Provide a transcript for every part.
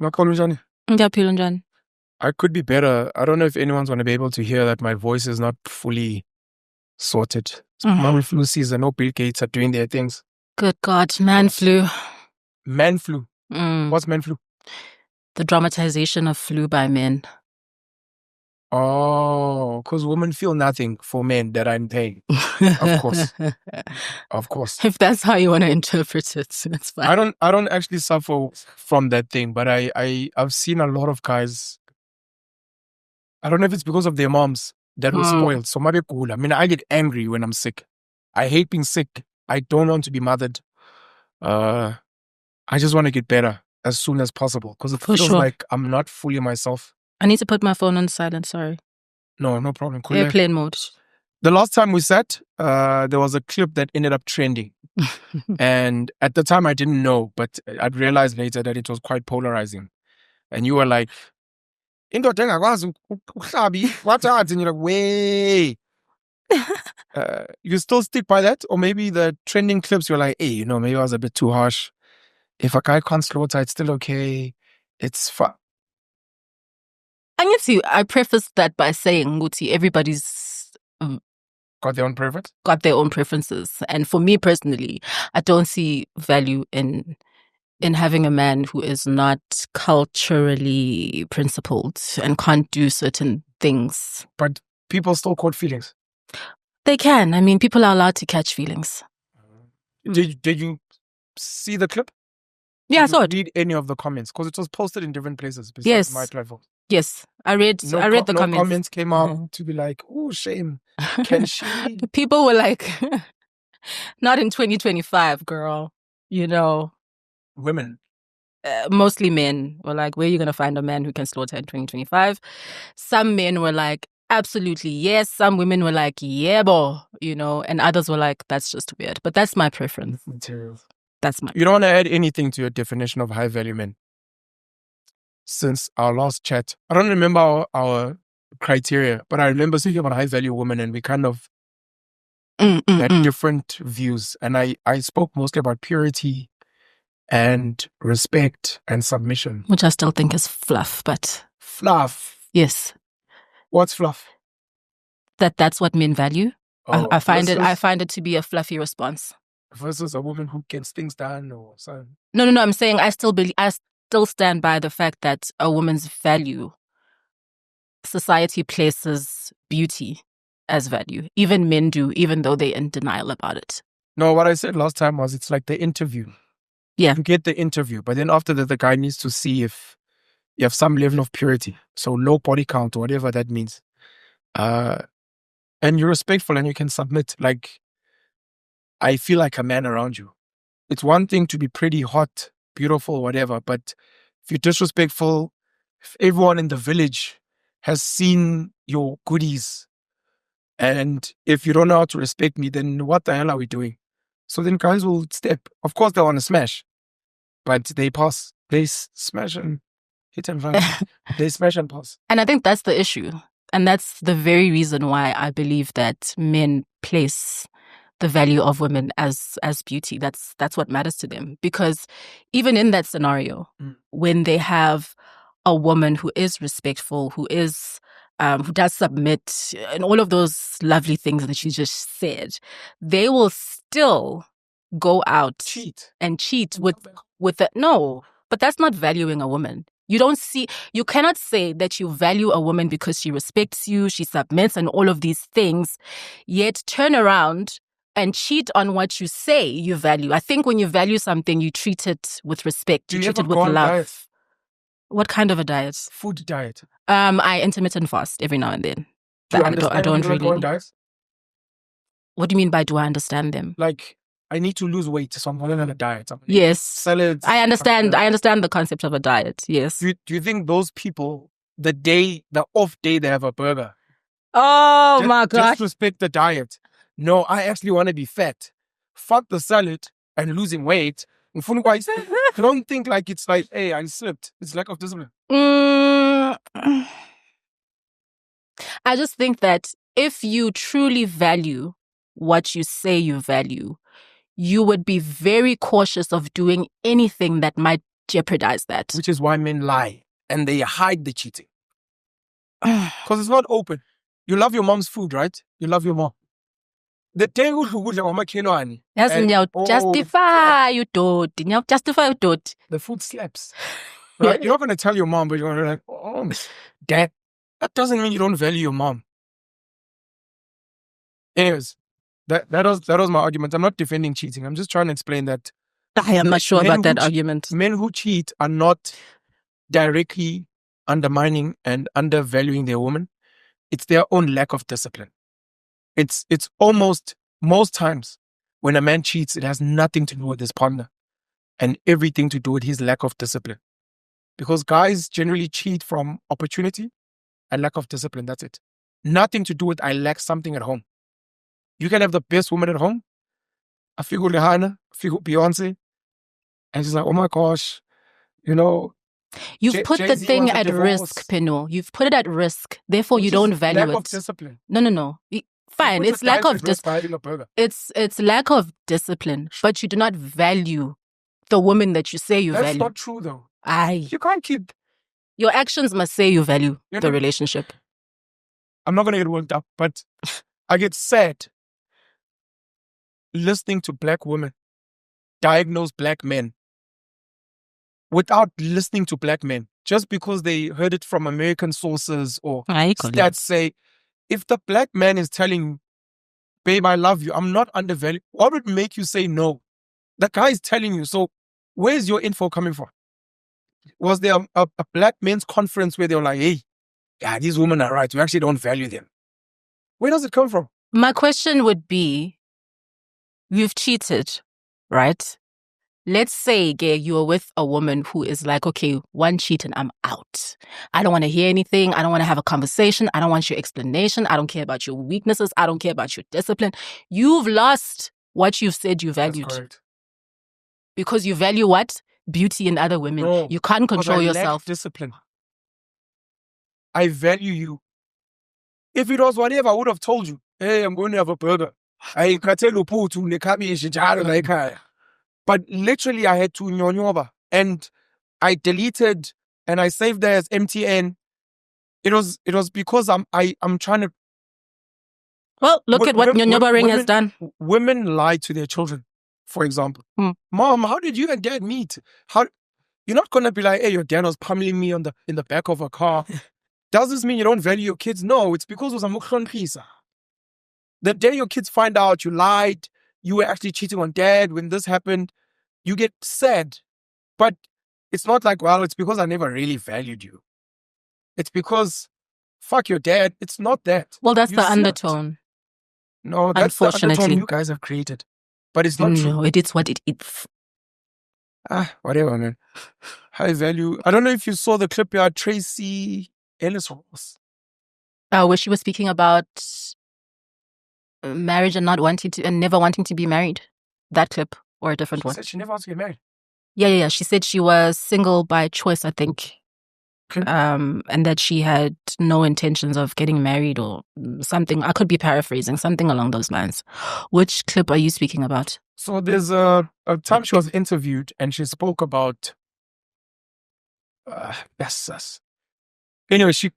Noxolo njani? Ngiyaphila njani? I could be better. I don't know if anyone's going to be able to hear that my voice is not fully sorted. It's my flu season. No Bill Gates are doing their things. Good God, man flu. Man flu. What's man flu? The dramatization of flu by men. Oh, because women feel nothing for men that I'm paying. Of course. Of course. If that's how you want to interpret it, that's fine. I don't actually suffer from that thing, but I've seen a lot of guys. I don't know if it's because of their moms that were spoiled. So maybe cool. I mean, I get angry when I'm sick. I hate being sick. I don't want to be mothered. I just want to get better as soon as possible because it feels like I'm not fully myself. I need to put my phone on silent, sorry. No problem. Cool. Airplane mode. The last time we sat, there was a clip that ended up trending. And at the time I didn't know, but I'd realized later that it was quite polarizing. And you were like, and you're like, way. You still stick by that? Or maybe the trending clips, you're like, hey, maybe I was a bit too harsh. If a guy can't slaughter, it's still okay. It's fun. I prefaced that by saying, Nguti, everybody's got their own preference? Got their own preferences. And for me personally, I don't see value in having a man who is not culturally principled and can't do certain things. But people still caught feelings. They can. I mean, people are allowed to catch feelings. Did you see the clip? Yeah, I saw it. Read any of the comments because it was posted in different places besides my platform. Yes, I read the comments. No comments came out to be like, oh, shame. Can she? People were like, not in 2025, girl. Women. Mostly men were like, where are you going to find a man who can slaughter in 2025? Some men were like, absolutely yes. Some women were like, yeah, bo, and others were like, that's just weird. But that's my preference. Materials. You don't want to add anything to your definition of high value men? Since our last chat, I don't remember our criteria, but I remember speaking about high value women and we kind of had different views. And I spoke mostly about purity and respect and submission. Which I still think is fluff, but... Fluff? Yes. What's fluff? That's what men value. I find it to be a fluffy response. Versus a woman who gets things done or something. No. I'm saying I still stand by the fact that a woman's value, society places beauty as value. Even men do, even though they're in denial about it. No, what I said last time was it's like the interview. Yeah. You get the interview, but then after that, the guy needs to see if you have some level of purity. So low body count or whatever that means. And you're respectful and you can submit. Like, I feel like a man around you. It's one thing to be pretty hot, beautiful, whatever, but if you're disrespectful, if everyone in the village has seen your goodies, and if you don't know how to respect me, then what the hell are we doing? So then guys will step. Of course they want to smash, but they pass. They smash and hit and run. They smash and pass. And I think that's the issue. And that's the very reason why I believe that men place the value of women as beauty. That's what matters to them. Because even in that scenario, when they have a woman who is respectful, who is who does submit, and all of those lovely things that you just said, they will still go out and cheat with it. No, but that's not valuing a woman. You cannot say that you value a woman because she respects you, she submits and all of these things, yet turn around and cheat on what you say you value. I think when you value something, you treat it with respect. You treat it with love. Diet? What kind of a diet? Food diet. I intermittent fast every now and then. I don't really go on diets? What do you mean by do I understand them? Like, I need to lose weight, so I'm going on a diet. Yes. Salads. I understand the concept of a diet, yes. Do you think those people, the off day they have a burger? Oh my God. Just respect the diet. No, I actually want to be fat. Fuck the salad and losing weight. I don't think like it's like, hey, I slipped. It's lack of discipline. I just think that if you truly value what you say you value, you would be very cautious of doing anything that might jeopardize that. Which is why men lie and they hide the cheating. Because it's not open. You love your mom's food, right? You love your mom. The day justify you don't. Justify you don't. The food slaps. Right? You're not going to tell your mom, but you're going to be like, oh, dad. That doesn't mean you don't value your mom. Anyways, that was my argument. I'm not defending cheating. I'm just trying to explain that I am not sure about that argument. Men who cheat are not directly undermining and undervaluing their woman. It's their own lack of discipline. It's almost, most times, when a man cheats, it has nothing to do with his partner and everything to do with his lack of discipline. Because guys generally cheat from opportunity and lack of discipline. That's it. Nothing to do with I lack something at home. You can have the best woman at home. I feel Rihanna, I feel Beyonce. And she's like, oh my gosh, you know. You've put the thing at risk, Peno. You've put it at risk. Therefore, you don't value it. Lack of discipline. No. Fine. It's lack of discipline. It's lack of discipline, but you do not value the woman that you say you value. That's not true, though. Aye. You can't keep. Your actions must say you value the relationship. I'm not going to get worked up, but I get sad listening to black women diagnose black men without listening to black men, just because they heard it from American sources or stats say, if the black man is telling you, babe, I love you, I'm not undervalued, what would make you say no? The guy is telling you, so where's your info coming from? Was there a black men's conference where they were like, hey, yeah, these women are right, we actually don't value them? Where does it come from? My question would be, you've cheated, right? Let's say, Gay, you're with a woman who is like, okay, one cheat and I'm out. I don't want to hear anything. I don't want to have a conversation. I don't want your explanation. I don't care about your weaknesses. I don't care about your discipline. You've lost what you've said you valued. That's correct. Because you value what? Beauty in other women. No, you can't control I yourself. Lack discipline. I value you. If it was whatever, I would have told you, hey, I'm going to have a burger. But literally, I had to nyonyoba, and I deleted and I saved that as MTN. It was because I'm trying to. Well, look at what Nyonyoba Ring has done. Women lie to their children, for example. Mom, how did you and dad meet? How you're not gonna be like, hey, your dad was pummeling me in the back of a car. Does this mean you don't value your kids? No, it's because it was a Mhlongo. The day your kids find out you lied, you were actually cheating on dad when this happened, you get sad. But it's not like, well, it's because I never really valued you. It's because, fuck your dad. It's not that. Well, that's the undertone. No, that's the undertone you guys have created. But it's not true. No, it is what it is. Whatever, man. High value. I don't know if you saw the clip here, Tracy Ellis Ross. Where she was speaking about marriage and never wanting to be married. That clip or a different one? She said she never wants to get married. Yeah. She said she was single by choice, I think. Okay. And that she had no intentions of getting married or something. I could be paraphrasing, something along those lines. Which clip are you speaking about? So there's a time she was interviewed and she spoke about anyway, she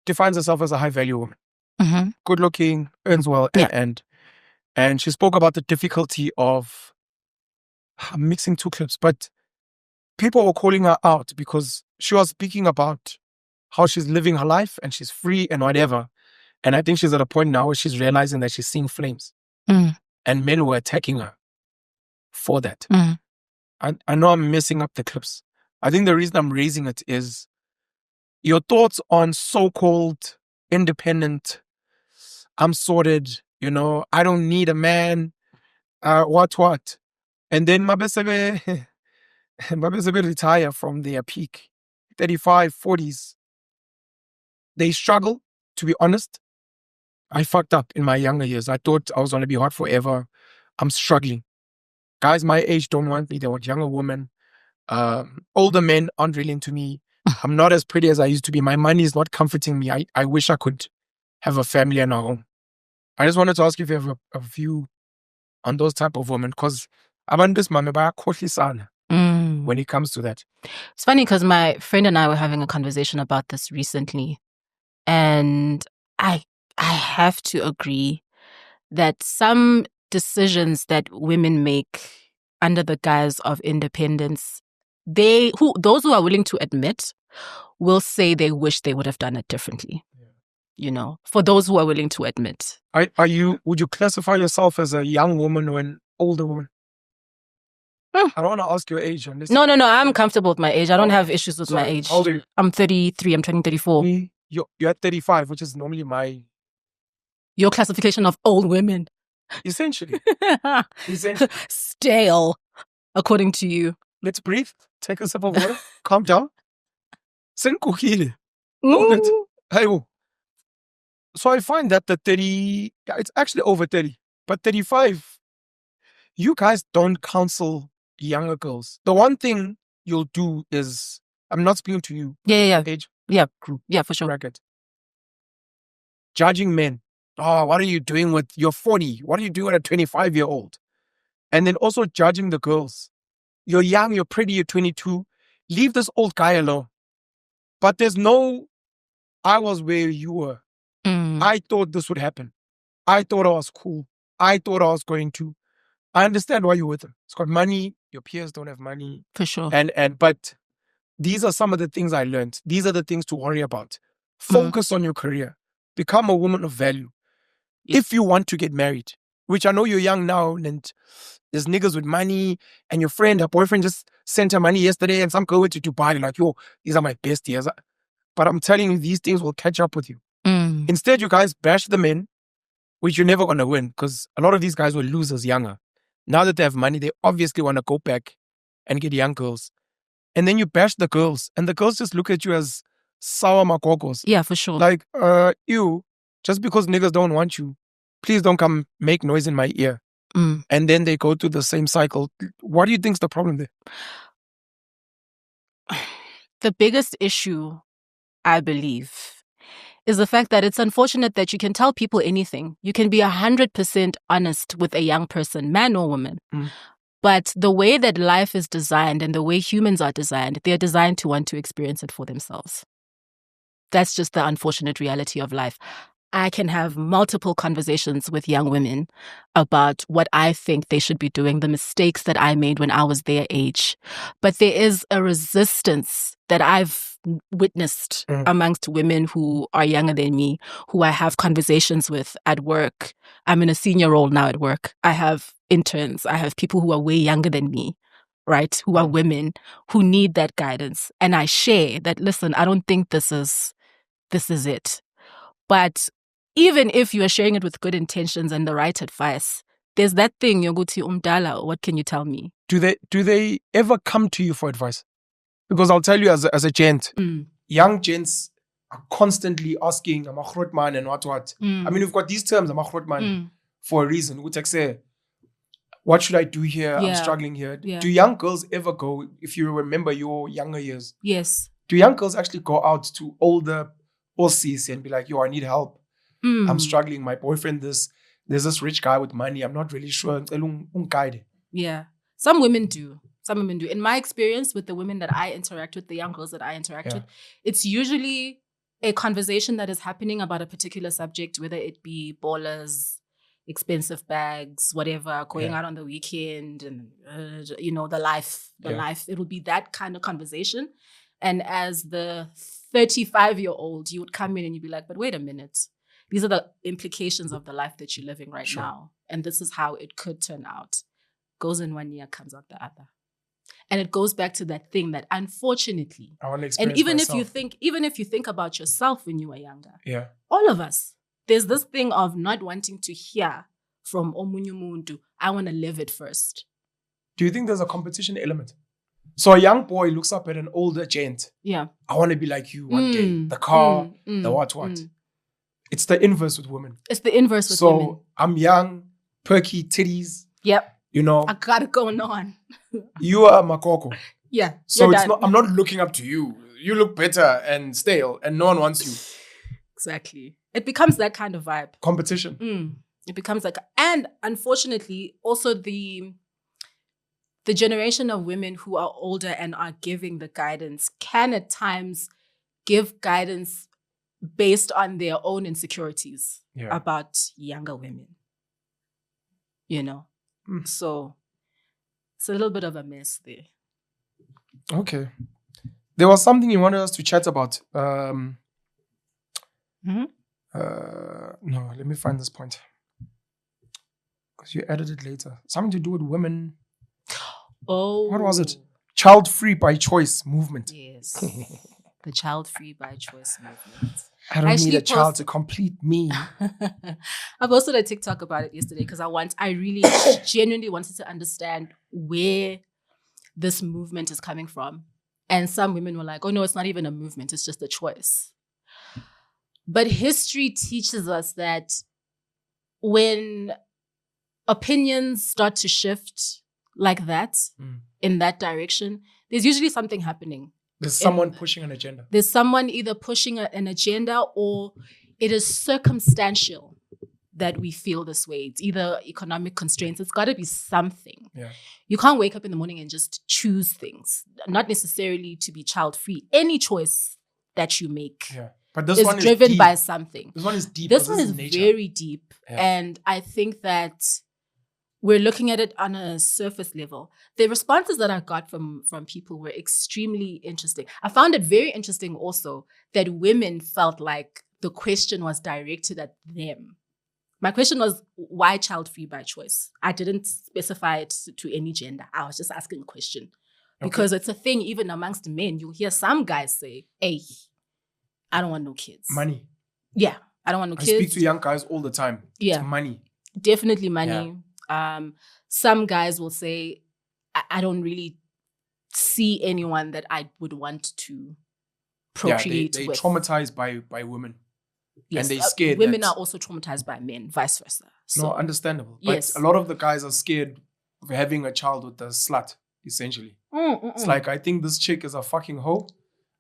defines herself as a high value woman. Mm-hmm. Good looking, earns well, and she spoke about the difficulty of mixing two clips, but people were calling her out because she was speaking about how she's living her life and she's free and whatever. And I think she's at a point now where she's realizing that she's seeing flames. And men were attacking her for that. I know I'm messing up the clips. I think the reason I'm raising it is your thoughts on so-called independent, I'm sorted, I don't need a man, what. And then Mabesebe retire from their peak, 35, 40s. They struggle, to be honest. I fucked up in my younger years. I thought I was going to be hot forever. I'm struggling. Guys my age don't want me. They want younger women. Older men aren't really into me. I'm not as pretty as I used to be. My money is not comforting me. I wish I could have a family and a home. I just wanted to ask you if you have a view on those type of women, because abantu besimame bayakhohlisana. when it comes to that. It's funny because my friend and I were having a conversation about this recently, and I have to agree that some decisions that women make under the guise of independence, those who are willing to admit will say they wish they would have done it differently. You know, for those who are willing to admit. Would you classify yourself as a young woman or an older woman? I don't want to ask your age. No. I'm comfortable with my age. I don't have issues with my age. How old are you? I'm 33. I'm turning 34. You're at 35, which is normally my... Your classification of old women. Essentially. Stale, according to you. Let's breathe. Take a sip of water. Calm down. Senkukile. So I find that the 30... it's actually over 30. But 35, you guys don't counsel younger girls. The one thing you'll do is... I'm not speaking to you. Yeah. Age. Yeah, for sure. Bracket. Judging men. Oh, what are you doing with... You're 40. What are you doing with a 25-year-old? And then also judging the girls. You're young, you're pretty, you're 22. Leave this old guy alone. But there's no... I was where you were. I thought this would happen. I thought I was cool. I thought I was going to. I understand why you're with him. He's got money. Your peers don't have money. For sure. But these are some of the things I learned. These are the things to worry about. Focus on your career. Become a woman of value. If you want to get married, which I know you're young now, and there's niggas with money, and your boyfriend just sent her money yesterday, and some girl went to Dubai, like, yo, these are my best years. But I'm telling you, these things will catch up with you. Instead, you guys bash the men, which you're never going to win, because a lot of these guys were losers younger. Now that they have money, they obviously want to go back and get young girls. And then you bash the girls, and the girls just look at you as sour makokos. Yeah, for sure. Like, you, just because niggas don't want you, please don't come make noise in my ear. And then they go through the same cycle. What do you think's the problem there? The biggest issue, I believe, is the fact that it's unfortunate that you can tell people anything. You can be 100% honest with a young person, man or woman. But the way that life is designed and the way humans are designed, they're designed to want to experience it for themselves. That's just the unfortunate reality of life. I can have multiple conversations with young women about what I think they should be doing, the mistakes that I made when I was their age. But there is a resistance that I've witnessed amongst women who are younger than me, who I have conversations with at work. I'm in a senior role now at work. I have interns. I have people who are way younger than me, right? Who are women who need that guidance. And I share that, listen, I don't think this is it. But even if you are sharing it with good intentions and the right advice, there's that thing, yoguti umdala, what can you tell me? Do they ever come to you for advice? Because I'll tell you as a gent, young gents are constantly asking, I'm a grootman and what. I mean, we've got these terms, I'm a grootman, for a reason. We say, what should I do here? I'm struggling here. Yeah. Do young girls ever go, if you remember your younger years? Yes. Do young girls actually go out to older OCs and be like, yo, I need help. I'm struggling. My boyfriend, there's this rich guy with money. I'm not really sure. Yeah. Some women do. In my experience with the women that I interact with, the young girls that I interact with, it's usually a conversation that is happening about a particular subject, whether it be ballers, expensive bags, whatever, going out on the weekend, and the life. It would be that kind of conversation. And as the 35-year-old, you would come in and you'd be like, but wait a minute. These are the implications of the life that you're living right now. And this is how it could turn out. Goes in one ear, comes out the other. And it goes back to that thing that unfortunately, I want to experience and even myself. if you think about yourself when you were younger, all of us, there's this thing of not wanting to hear from omunye umuntu. I want to live it first. Do you think there's a competition element? So a young boy looks up at an older gent. Yeah. I want to be like you one day. The car, the what. It's the inverse with women. It's the inverse with women. So I'm young, perky, titties. Yep. I got it going on. You are makoko. Yeah. So I'm not looking up to you. You look better and stale and no one wants you. Exactly. It becomes that kind of vibe. Competition. It becomes like, and unfortunately, also the the generation of women who are older and are giving the guidance can at times give guidance based on their own insecurities about younger women. You know? So it's a little bit of a mess there. Okay. There was something you wanted us to chat about. No, let me find this point. Because you added it later. Something to do with women. Oh. What was it? Childfree by choice movement. Yes. The Childfree by choice movement. I don't need a child to complete me. I posted a TikTok about it yesterday because I really genuinely wanted to understand where this movement is coming from. And some women were like, oh no, it's not even a movement, it's just a choice. But history teaches us that when opinions start to shift like that, in that direction, there's usually something happening. There's someone pushing an agenda. There's someone either pushing an agenda, or it is circumstantial that we feel this way. It's either economic constraints. It's got to be something. Yeah. You can't wake up in the morning and just choose things, not necessarily to be child-free. Any choice that you make but this is one driven deep. by something. This one is deep. This one is very deep. Yeah. And I think that we're looking at it on a surface level. The responses that I got from people were extremely interesting. I found it very interesting also that women felt like the question was directed at them. My question was, why child-free by choice? I didn't specify it to any gender. I was just asking a question. Because it's a thing even amongst men. You hear some guys say, hey, I don't want no kids. Money. Yeah, I don't want no kids. I speak to young guys all the time. Yeah. It's money. Definitely money. Yeah. Some guys will say, I don't really see anyone that I would want to procreate with. They're traumatized by women. Yes. And they're scared. Women are also traumatized by men, vice versa. So, no, understandable. But a lot of the guys are scared of having a child with a slut, essentially. It's like, I think this chick is a fucking hoe.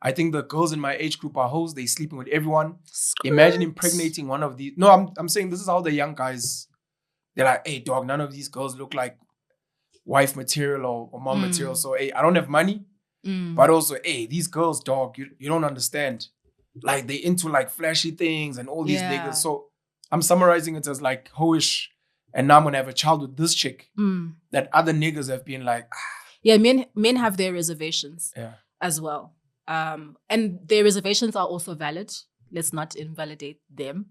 I think the girls in my age group are hoes. They're sleeping with everyone. Imagine impregnating one of these. No, I'm saying this is how the young guys, they're like, hey, dog, none of these girls look like wife material or mom material. So, hey, I don't have money. But also, hey, these girls, dog, you don't understand. Like, they into like flashy things and all these niggas. So I'm summarizing it as like hoish. And now I'm going to have a child with this chick. That other niggas have been like, Yeah, men have their reservations as well. And their reservations are also valid. Let's not invalidate them.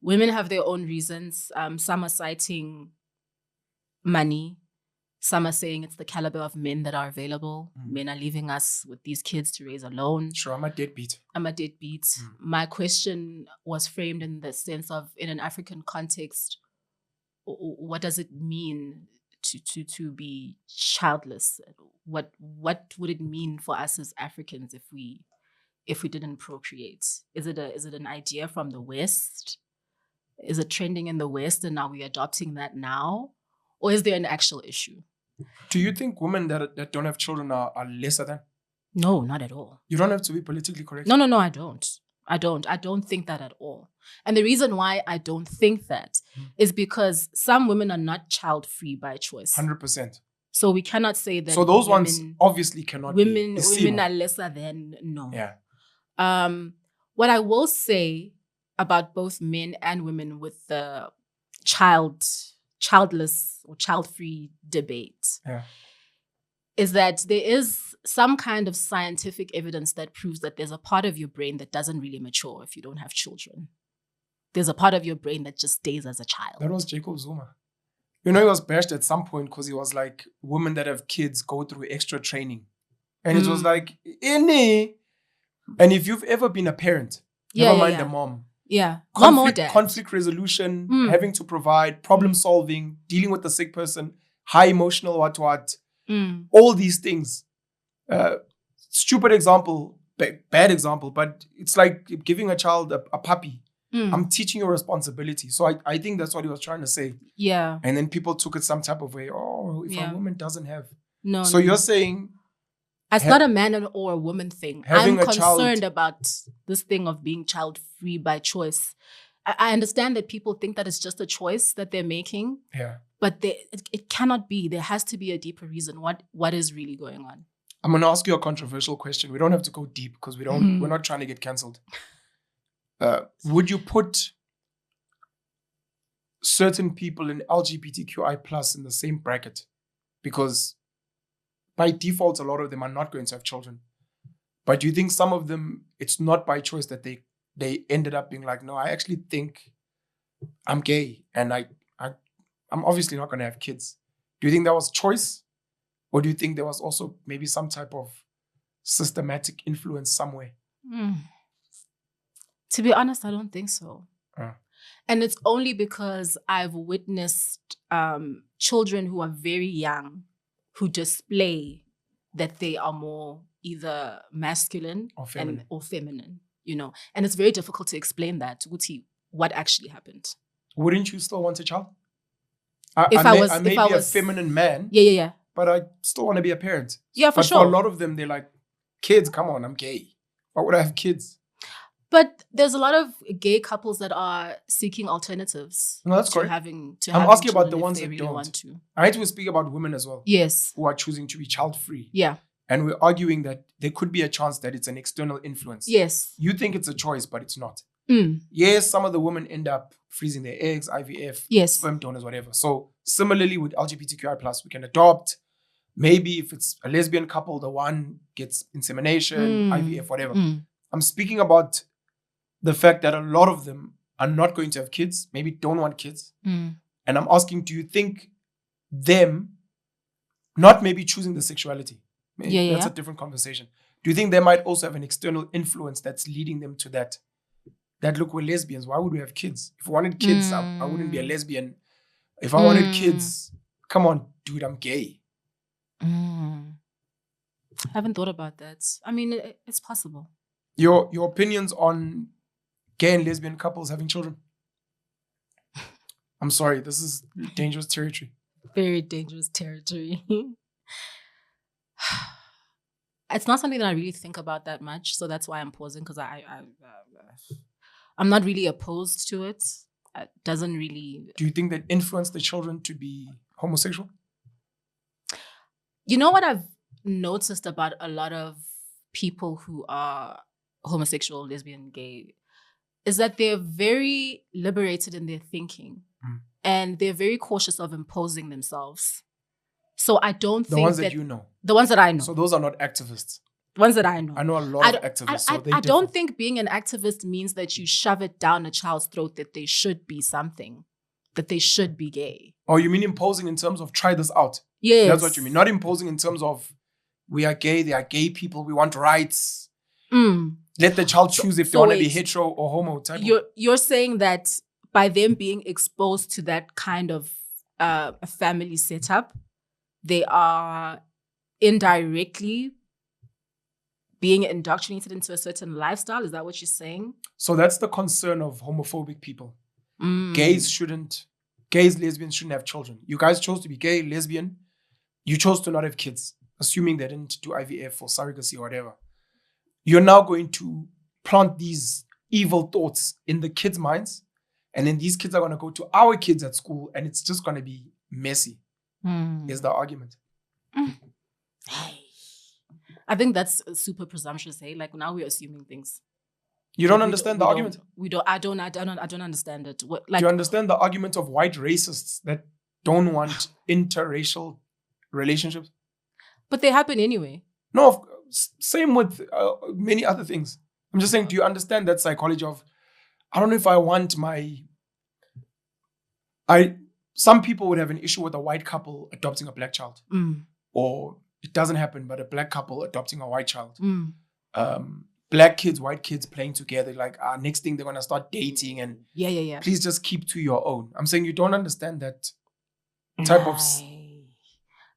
Women have their own reasons. Some are citing money. Some are saying it's the caliber of men that are available. Men are leaving us with these kids to raise alone. Sure, I'm a deadbeat. My question was framed in the sense of, in an African context, what does it mean to be childless? What would it mean for us as Africans if we didn't procreate? Is it an idea from the West? Is it trending in the West and now we're adopting that now? Or is there an actual issue? Do you think women that don't have children are lesser than? No, not at all. You don't have to be politically correct. No, I don't. I don't think that at all. And the reason why I don't think that is because some women are not child-free by choice. 100%. So we cannot say that. So those ones obviously cannot be. Women are lesser than, no. Yeah. What I will say about both men and women with the childless or child-free debate is that there is some kind of scientific evidence that proves that there's a part of your brain that doesn't really mature if you don't have children. There's a part of your brain that just stays as a child. That was Jacob Zuma. You know, he was bashed at some point because he was like, women that have kids go through extra training. And it was like, and if you've ever been a parent, never mind a mom. Yeah. Mom or dad. Conflict resolution, having to provide, problem solving, dealing with the sick person, high emotional what, all these things. Stupid example, bad example, but it's like giving a child a puppy. I'm teaching you responsibility. So I think that's what he was trying to say. Yeah. And then people took it some type of way. Oh, if a woman doesn't have. No. So you're saying. It's not a man or a woman thing. I'm concerned about this thing of being child-free by choice. I understand that people think that it's just a choice that they're making. Yeah. But it cannot be. There has to be a deeper reason. What is really going on? I'm going to ask you a controversial question. We don't have to go deep because we're not trying to get cancelled. Would you put certain people in LGBTQI plus in the same bracket? Because by default, a lot of them are not going to have children. But do you think some of them, it's not by choice that they ended up being like, no, I actually think I'm gay and I'm obviously not going to have kids. Do you think that was choice? Or do you think there was also maybe some type of systematic influence somewhere? To be honest, I don't think so. And it's only because I've witnessed children who are very young who display that they are more either masculine or feminine, you know. And it's very difficult to explain that, Guti, what actually happened. Wouldn't you still want a child? I may be a feminine man. Yeah. But I still want to be a parent. Yeah, for sure. For a lot of them, they're like, kids, come on, I'm gay. Why would I have kids? But there's a lot of gay couples that are seeking alternatives. No, that's correct. I'm asking about the ones that really don't. Want to. I need to speak about women as well. Yes. Who are choosing to be child-free. Yeah. And we're arguing that there could be a chance that it's an external influence. Yes. You think it's a choice, but it's not. Yes, some of the women end up freezing their eggs, IVF, sperm donors, whatever. So similarly with LGBTQI+, we can adopt. Maybe if it's a lesbian couple, the one gets insemination, IVF, whatever. I'm speaking about the fact that a lot of them are not going to have kids, maybe don't want kids. And I'm asking, do you think them not maybe choosing the sexuality? That's a different conversation. Do you think they might also have an external influence that's leading them to that? That, look, we're lesbians. Why would we have kids? If we wanted kids, I wouldn't be a lesbian. If I wanted kids, come on, dude, I'm gay. I haven't thought about that. I mean, it's possible. Your opinions on gay and lesbian couples having children? I'm sorry, this is dangerous territory. Very dangerous territory. It's not something that I really think about that much, so that's why I'm pausing, because I'm not really opposed to it. It doesn't really... Do you think that influenced the children to be homosexual? You know what I've noticed about a lot of people who are homosexual, lesbian, gay, is that they're very liberated in their thinking. And they're very cautious of imposing themselves. So I don't think the ones that you know. The ones that I know. So those are not activists. The ones that I know. I know a lot of activists. I don't think being an activist means that you shove it down a child's throat that they should be something, that they should be gay. Oh, you mean imposing in terms of try this out? Yes. That's what you mean. Not imposing in terms of we are gay, they are gay people, we want rights. Let the child choose if they want to be hetero or homo type. You're saying that by them being exposed to that kind of a family setup, they are indirectly being indoctrinated into a certain lifestyle? Is that what you're saying? So that's the concern of homophobic people. Gays, lesbians shouldn't have children. You guys chose to be gay, lesbian. You chose to not have kids, assuming they didn't do IVF or surrogacy or whatever. You're now going to plant these evil thoughts in the kids' minds. And then these kids are going to go to our kids at school and it's just going to be messy, is the argument. I think that's super presumptuous, hey? Like now we're assuming things. You don't understand the argument? I don't understand it. Do you understand the argument of white racists that don't want interracial relationships? But they happen anyway. No, same with many other things. I'm just saying, do you understand that psychology of, I don't know if I want some people would have an issue with a white couple adopting a black child. Or it doesn't happen, but a black couple adopting a white child. Black kids, white kids playing together, like next thing they're going to start dating and please just keep to your own. I'm saying you don't understand that type of...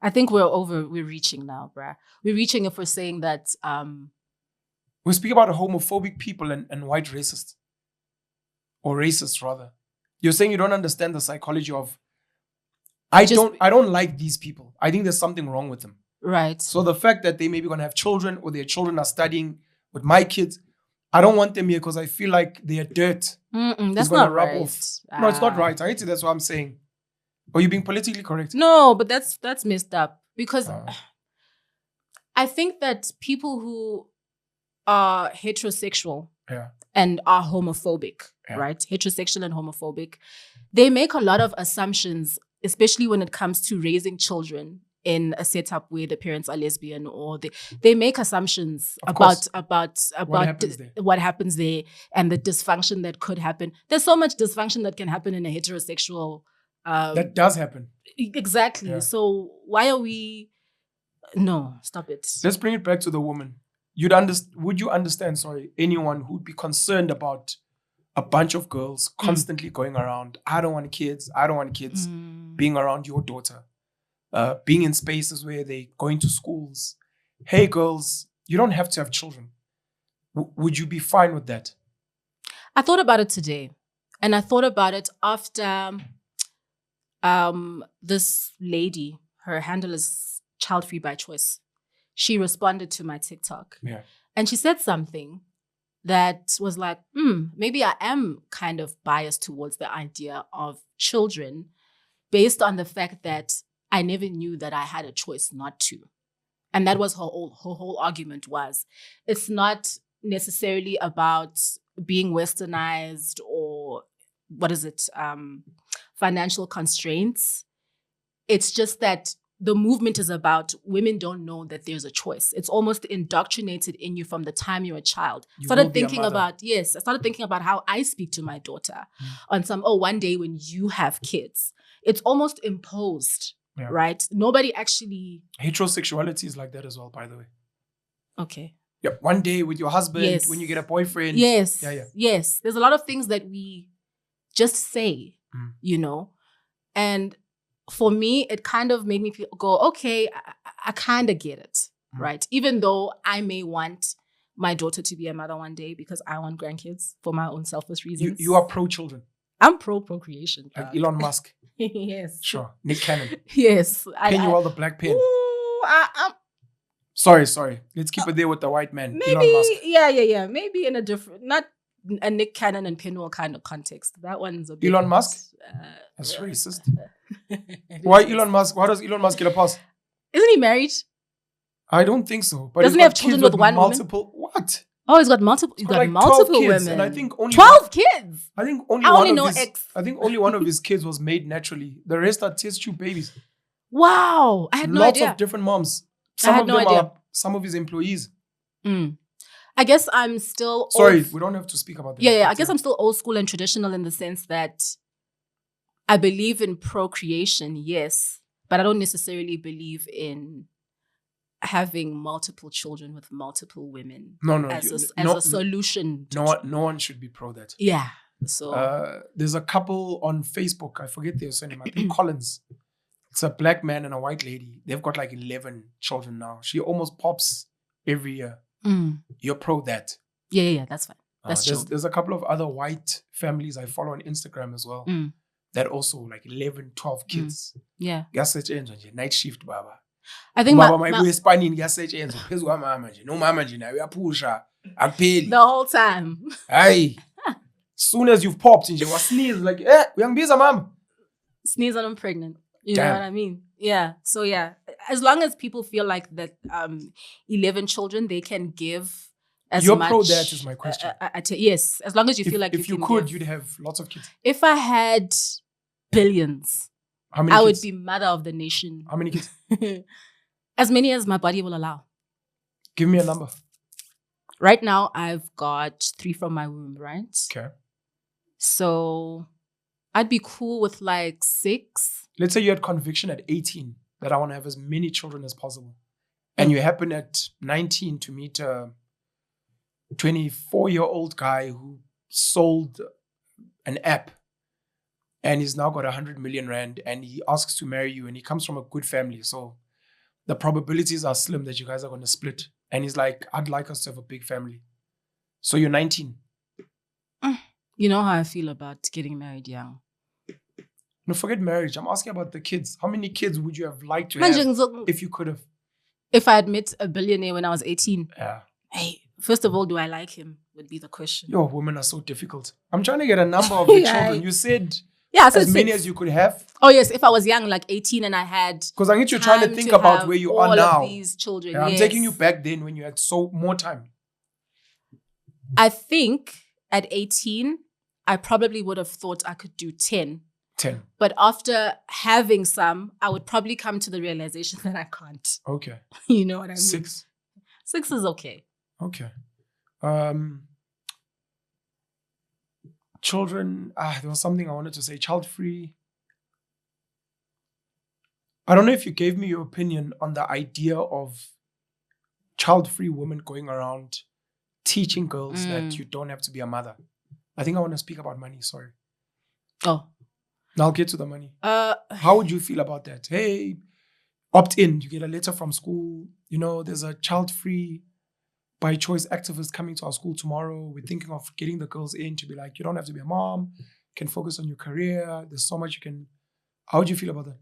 I think we're reaching now, bruh. We're reaching if we're saying that... We speak about homophobic people and white racists. Or racists, rather. You're saying you don't understand the psychology of... I don't like these people. I think there's something wrong with them. Right. So the fact that they may be going to have children or their children are studying with my kids, I don't want them here because I feel like their dirt that's not right. Off. No, it's not right. I hate it. That's what I'm saying. Are you being politically correct? No, but that's messed up because I think that people who are heterosexual and are homophobic, right? Heterosexual and homophobic, they make a lot of assumptions, especially when it comes to raising children in a setup where the parents are lesbian, or they make assumptions about what happens there and the dysfunction that could happen. There's so much dysfunction that can happen in a heterosexual. That does happen. Exactly. Yeah. So why are we? No, stop it. Let's bring it back to the woman. Would you understand? Anyone who'd be concerned about a bunch of girls constantly going around? I don't want kids. I don't want kids. Being around your daughter. Being in spaces where they're going to schools. Hey, girls, you don't have to have children. Would you be fine with that? I thought about it today. And I thought about it after this lady, her handle is Childfree by choice. She responded to my TikTok. Yeah. And she said something that was like, maybe I am kind of biased towards the idea of children based on the fact that I never knew that I had a choice not to. And that was her whole argument was, it's not necessarily about being westernized or financial constraints. It's just that the movement is about women don't know that there's a choice. It's almost indoctrinated in you from the time you're a child. I started thinking about how I speak to my daughter on one day when you have kids. It's almost imposed. Yeah. Right? Nobody actually... Heterosexuality is like that as well, by the way. Okay. Yep. One day with your husband, when you get a boyfriend. Yes. Yeah. Yes. There's a lot of things that we just say, And for me, it kind of made me go, okay, I kind of get it, right? Even though I may want my daughter to be a mother one day because I want grandkids for my own selfish reasons. You are pro-children. I'm pro-procreation. Like Elon Musk. Yes. Sure. Nick Cannon. Yes. Pen you all the black pen. Ooh, Sorry. Let's keep it there with the white man. Maybe, Elon Musk. Yeah. Maybe in a different, not a Nick Cannon and Pinwell kind of context. That one's a bit... Elon Musk? That's racist. Why Elon Musk? Why does Elon Musk get a pass? Isn't he married? I don't think so. But doesn't he have children with one multiple woman? What? Oh, he's got multiple. He's got like multiple women. And I think only 12 kids. I think only one of his kids was made naturally. The rest are test tube babies. Wow, I had no idea. Lots of different moms. Some of them are some of his employees. I guess I'm still... Sorry, we don't have to speak about that. Yeah. I guess I'm still old school and traditional in the sense that I believe in procreation, yes, but I don't necessarily believe in having multiple children with multiple women. As a solution. No one should be pro that. Yeah. So there's a couple on Facebook. I forget their surname. I think Collins. It's a black man and a white lady. They've got like 11 children now. She almost pops every year. You're pro that. Yeah, that's fine. That's true. There's a couple of other white families I follow on Instagram as well. That also like 11, 12 kids. Yeah. Night shift, baba. I think the whole time. Aye. Soon as you've popped, you sneeze like, mom. Sneeze and I'm pregnant. You know what I mean? Yeah. So yeah, as long as people feel like that 11 children, they can give as You're much. You're pro that is my question. Yes. As long as you feel like if you could, you'd have lots of kids. If I had billions, how many I kids? would be mother of the nation. How many kids? As many as my body will allow. Give me a number. Right now, I've got 3 from my womb, right? Okay. So I'd be cool with like 6. Let's say you had conviction at 18 that I want to have as many children as possible. And you happen at 19 to meet a 24-year-old guy who sold an app and he's now got 100 million rand and he asks to marry you and he comes from a good family. So the probabilities are slim that you guys are going to split. And he's like, I'd like us to have a big family. So you're 19. You know how I feel about getting married young. No, forget marriage. I'm asking about the kids. How many kids would you have liked to have if you could have? If I had met a billionaire when I was 18. Yeah. Hey, first of all, do I like him? Would be the question. Yo, women are so difficult. I'm trying to get a number of the children. You said Yeah, so as many 6. as you could have? Oh yes, if I was young, like 18, and I had. Because I need you trying to think about where you are all now. Of these children. Yeah, I'm yes. taking you back then when you had so more time. I think at 18, I probably would have thought I could do 10. 10. But after having some, I would probably come to the realization that I can't. Okay. You know what I mean? 6. 6 is okay. Okay. Children, there was something I wanted to say. Childfree. I don't know if you gave me your opinion on the idea of child-free women going around teaching girls that you don't have to be a mother. I think I want to speak about money. Sorry. Oh. Now I'll get to the money. How would you feel about that? Hey, opt in. You get a letter from school. You know, there's a child-free by choice activist coming to our school tomorrow. We're thinking of getting the girls in to be like, you don't have to be a mom. You can focus on your career. There's so much you can. How would you feel about that?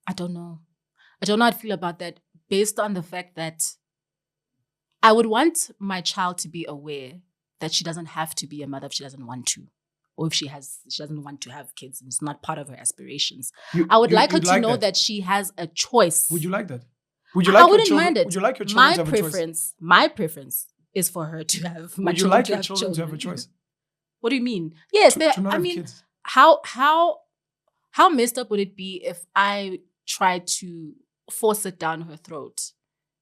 I don't know. I don't know how to feel about that based on the fact that I would want my child to be aware that she doesn't have to be a mother if she doesn't want to. Or if she doesn't want to have kids and it's not part of her aspirations. I would like her to know that she has a choice. Would you like that? Would you like I wouldn't mind it. Would you like your children to have a choice? My preference is for her to have my children. Would you like your children to have a choice? What do you mean? Yes, to not have kids. How messed up would it be if I tried to force it down her throat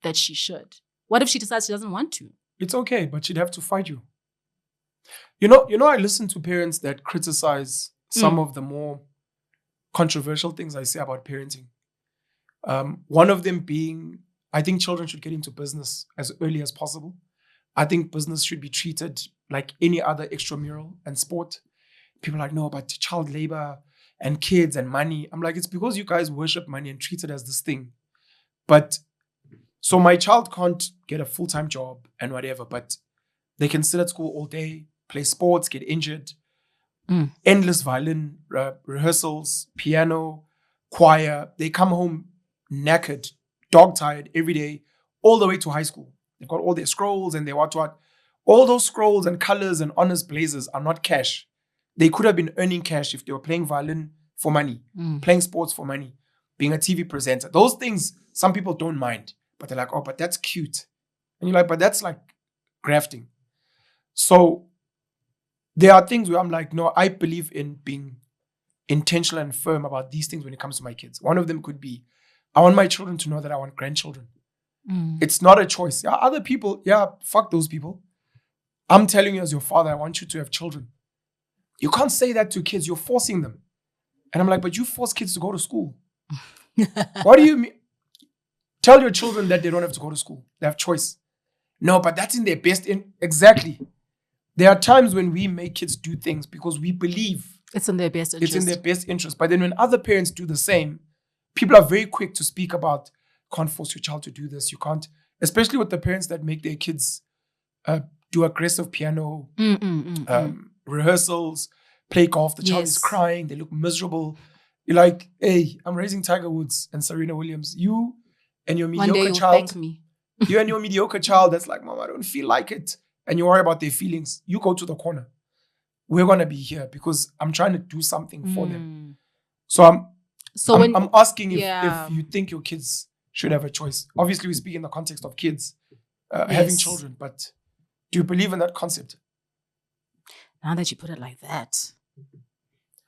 that she should? What if she decides she doesn't want to? It's okay, but she'd have to fight you. You know, I listen to parents that criticize some of the more controversial things I say about parenting. One of them being, I think children should get into business as early as possible. I think business should be treated like any other extramural and sport. People are like, no, but child labor and kids and money. I'm like, it's because you guys worship money and treat it as this thing. But so my child can't get a full-time job and whatever, but they can sit at school all day, play sports, get injured, endless violin rehearsals, piano, choir. They come home knackered, dog-tired every day, all the way to high school. They've got all their scrolls and they what. All those scrolls and colors and honors blazers are not cash. They could have been earning cash if they were playing violin for money, playing sports for money, being a TV presenter. Those things, some people don't mind. But they're like, oh, but that's cute. And you're like, but that's like grafting. So there are things where I'm like, no, I believe in being intentional and firm about these things when it comes to my kids. One of them could be, I want my children to know that I want grandchildren. It's not a choice. Yeah, other people, fuck those people. I'm telling you as your father, I want you to have children. You can't say that to kids. You're forcing them. And I'm like, but you force kids to go to school. What do you mean? Tell your children that they don't have to go to school. They have choice. No, but that's in their best Exactly. There are times when we make kids do things because we believe it's in their best interest. It's in their best interest. But then when other parents do the same, people are very quick to speak about, can't force your child to do this. You can't, especially with the parents that make their kids do aggressive piano rehearsals, play golf. The child is crying. They look miserable. You're like, hey, I'm raising Tiger Woods and Serena Williams. You and your mediocre child. Thank me. You and your mediocre child that's like, Mom, I don't feel like it. And you worry about their feelings. You go to the corner. We're going to be here because I'm trying to do something for them. So I'm asking if you think your kids should have a choice. Obviously, we speak in the context of kids having children, but do you believe in that concept? Now that you put it like that,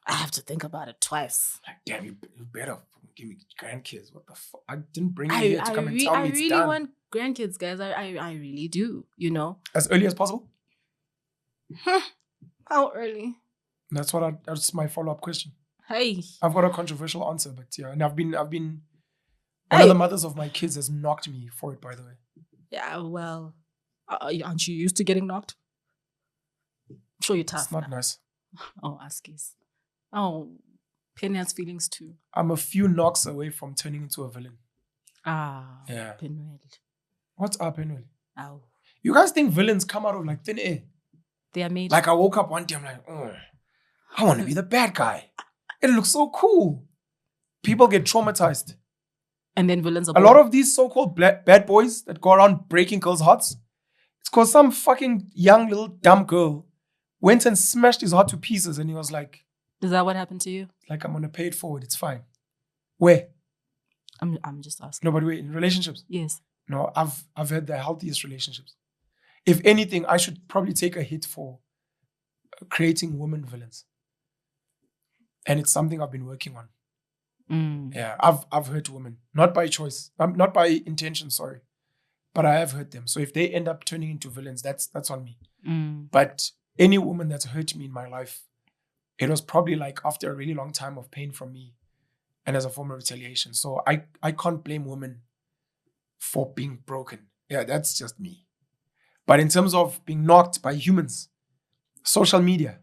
I have to think about it twice. Like, damn, you better give me grandkids. What the fuck? I didn't bring you here to come and tell me it's done. I really want grandkids, guys. I really do, you know. As early as possible? How early? That's my follow-up question. Hey. I've got a controversial answer, but yeah. And I've been one of the mothers of my kids has knocked me for it, by the way. Yeah, well, aren't you used to getting knocked? I'm sure you're tough. It's not nice. Oh, Askies. Oh, Penny has feelings too. I'm a few knocks away from turning into a villain. Yeah. Penwell. What's up, Penwell? Ow. You guys think villains come out of like thin air? They are made. Like I woke up one day, I'm like, I want to be the bad guy. It looks so cool. People get traumatized. And then villains are a lot of these so-called bad boys that go around breaking girls' hearts, it's because some fucking young little dumb girl went and smashed his heart to pieces, and he was like, Is that what happened to you? like, I'm gonna pay it forward. It's fine. Where? I'm just asking. No, but wait, in relationships? Yes. No, I've had the healthiest relationships. If anything, I should probably take a hit for creating women villains. And it's something I've been working on. Yeah, I've hurt women. Not by choice. Not by intention, sorry. But I have hurt them. So if they end up turning into villains, that's on me. But any woman that's hurt me in my life, it was probably like after a really long time of pain from me and as a form of retaliation. So I can't blame women for being broken. Yeah, that's just me. But in terms of being knocked by humans, social media,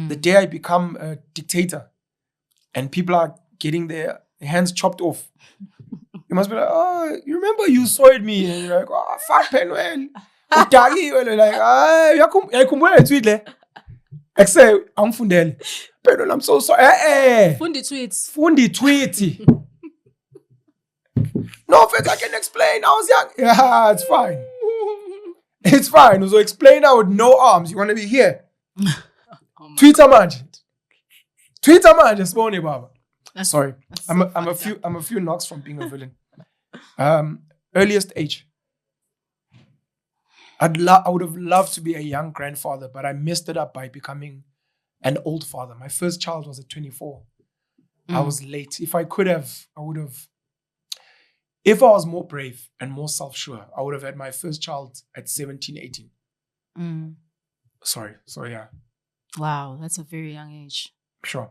the day I become a dictator and people are getting their hands chopped off, you must be like, oh, you remember you soiled me? And you're like, oh, fuck, Penwell. Like, yakhumbula le tweet le. Ekuse angifundele. Penwell, I'm so sorry. Fundi tweets. Fundi tweet. No offense, I can explain. I was young. Yeah, it's fine. It's fine. So explain out with no arms. You want to be here. Twitter manje. Sibone baba. Sorry. I'm a few knocks from being a villain. Earliest age. I would have loved to be a young grandfather, but I messed it up by becoming an old father. My first child was at 24. I was late. If I could have, I would have. If I was more brave and more self-sure, I would have had my first child at 17, 18. Sorry. So yeah. Wow, that's a very young age. Sure.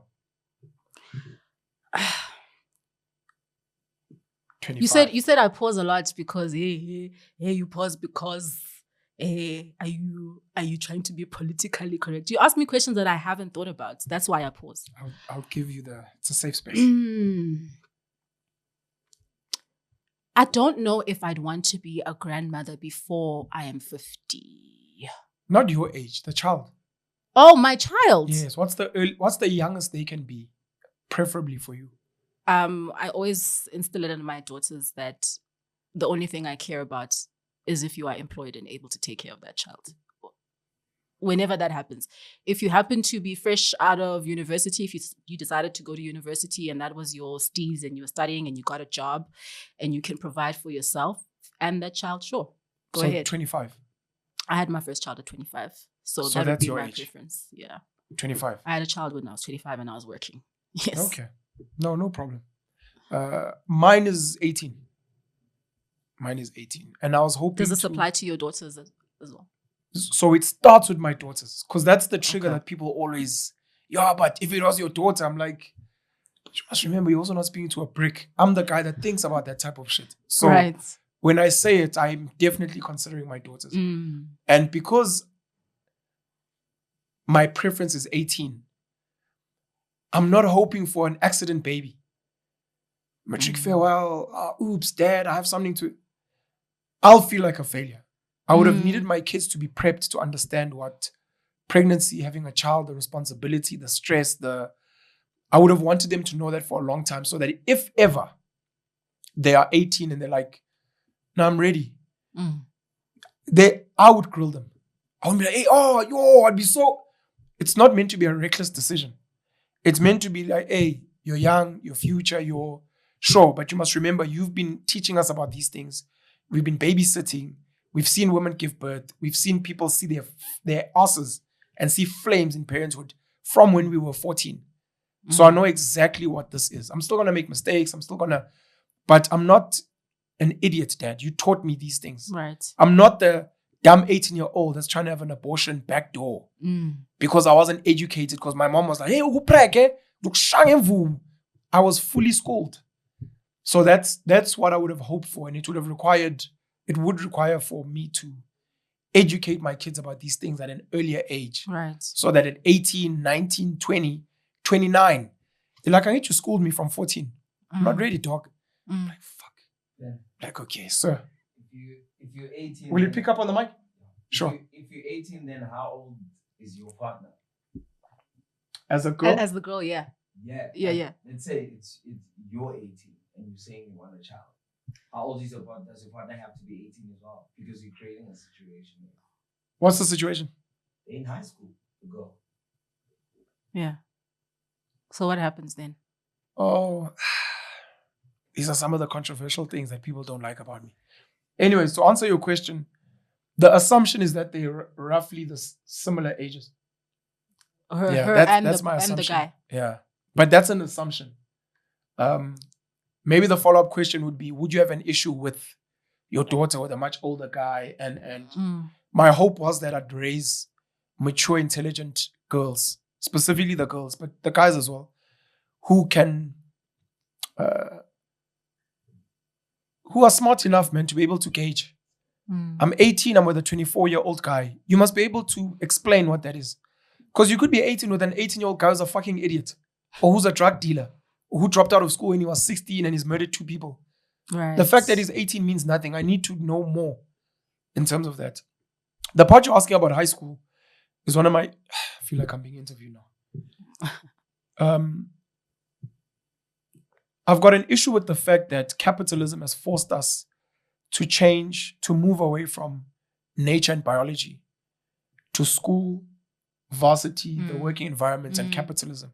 25. You said I pause a lot because hey, you pause because are you trying to be politically correct? You ask me questions that I haven't thought about. That's why I pause. I'll give you it's a safe space. I don't know if I'd want to be a grandmother before I am 50. Not your age, the child. Oh, my child. Yes. What's the youngest they can be, preferably for you? I always instill it in my daughters that the only thing I care about is if you are employed and able to take care of that child. Whenever that happens. If you happen to be fresh out of university, if you decided to go to university and that was your steez and you were studying and you got a job and you can provide for yourself and that child, sure, go ahead. 25. I had my first child at 25. So that would be my preference. Yeah. 25. I had a child when I was 25 and I was working. Yes. Okay. No problem. Mine is 18. And I was hoping Does this apply to your daughters as well? So it starts with my daughters. Because that's the trigger that people always, yeah, but if it was your daughter, I'm like, you must remember, you're also not speaking to a brick. I'm the guy that thinks about that type of shit. So when I say it, I'm definitely considering my daughters. And because my preference is 18, I'm not hoping for an accident baby. Matric farewell, oops, dad, I have something to... I'll feel like a failure. I would have needed my kids to be prepped to understand what pregnancy, having a child, the responsibility, the stress, I would have wanted them to know that for a long time so that if ever they are 18 and they're like, no, I'm ready. I would grill them. I would be like, hey, I'd be so... It's not meant to be a reckless decision. It's meant to be like, hey, you're young, your future, you're sure, but you must remember you've been teaching us about these things. We've been babysitting. We've seen women give birth. We've seen people see their asses and see flames in parenthood from when we were 14. So I know exactly what this is. I'm still going to make mistakes. But I'm not an idiot, Dad. You taught me these things. Right. I'm not the dumb 18-year-old that's trying to have an abortion backdoor because I wasn't educated because my mom was like, hey, I was fully schooled. So that's what I would have hoped for. And it would require for me to educate my kids about these things at an earlier age. Right. So that at 18, 19, 20, 29, they're like, I need you schooled me from 14. I'm not ready, dog. I'm like, fuck. Yeah. Like, okay, sir. If you're 18... Will you pick up on the mic? Sure. If you're 18, then how old is your partner? As a girl? As the girl, yeah. Yeah. Let's say it's you're 18 and you're saying you want a child. How old is your partner? Does your partner have to be 18 as well? Because you're creating a situation. What's the situation? They're in high school. the girl. Yeah. So what happens then? Oh, these are some of the controversial things that people don't like about me. Anyways, to answer your question, the assumption is that they're roughly the similar ages. Her that's my and the assumption. guy. Yeah, but that's an assumption. Maybe the follow-up question would be: would you have an issue with your daughter with a much older guy? And my hope was that I'd raise mature, intelligent girls, specifically the girls, but the guys as well, who can, who are smart enough, man, to be able to gauge. I'm 18, I'm with a 24-year-old guy. You must be able to explain what that is. Because you could be 18 with an 18-year-old guy who's a fucking idiot, or who's a drug dealer, or who dropped out of school when he was 16 and he's murdered 2 people. Right. The fact that he's 18 means nothing. I need to know more in terms of that. The part you're asking about high school is one of my... I feel like I'm being interviewed now. I've got an issue with the fact that capitalism has forced us to change, to move away from nature and biology to school, varsity, the working environment, and capitalism.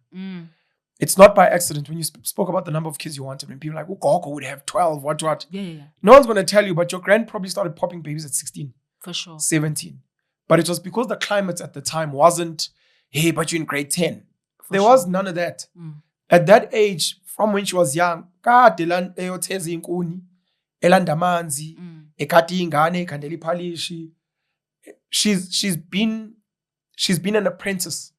It's not by accident. When you spoke about the number of kids you wanted, when people are like, oh, Gogo would have 12, what? Yeah. No one's going to tell you, but your grand probably started popping babies at 16. For sure. 17. But it was because the climate at the time wasn't, hey, but you're in grade 10. There sure. was none of that. At that age, from when she was young, she's been an apprentice.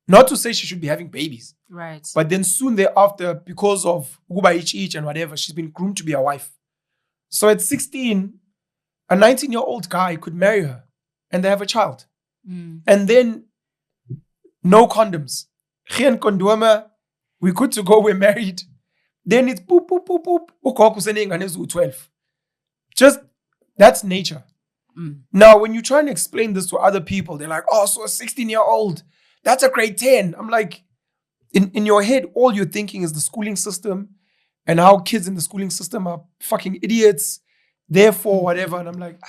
Not to say she should be having babies. Right. But then soon thereafter, because of Uba each and whatever, she's been groomed to be a wife. So at 16, a 19-year-old guy could marry her and they have a child. And then no condoms. Geen condome. We good to go, we're married. Then it's boop, boop, boop, boop. Ugogo usengane 12. Just, that's nature. Now, when you try and explain this to other people, they're like, oh, so a 16-year-old, that's a grade 10. I'm like, in your head, all you're thinking is the schooling system and how kids in the schooling system are fucking idiots, therefore whatever. And I'm like,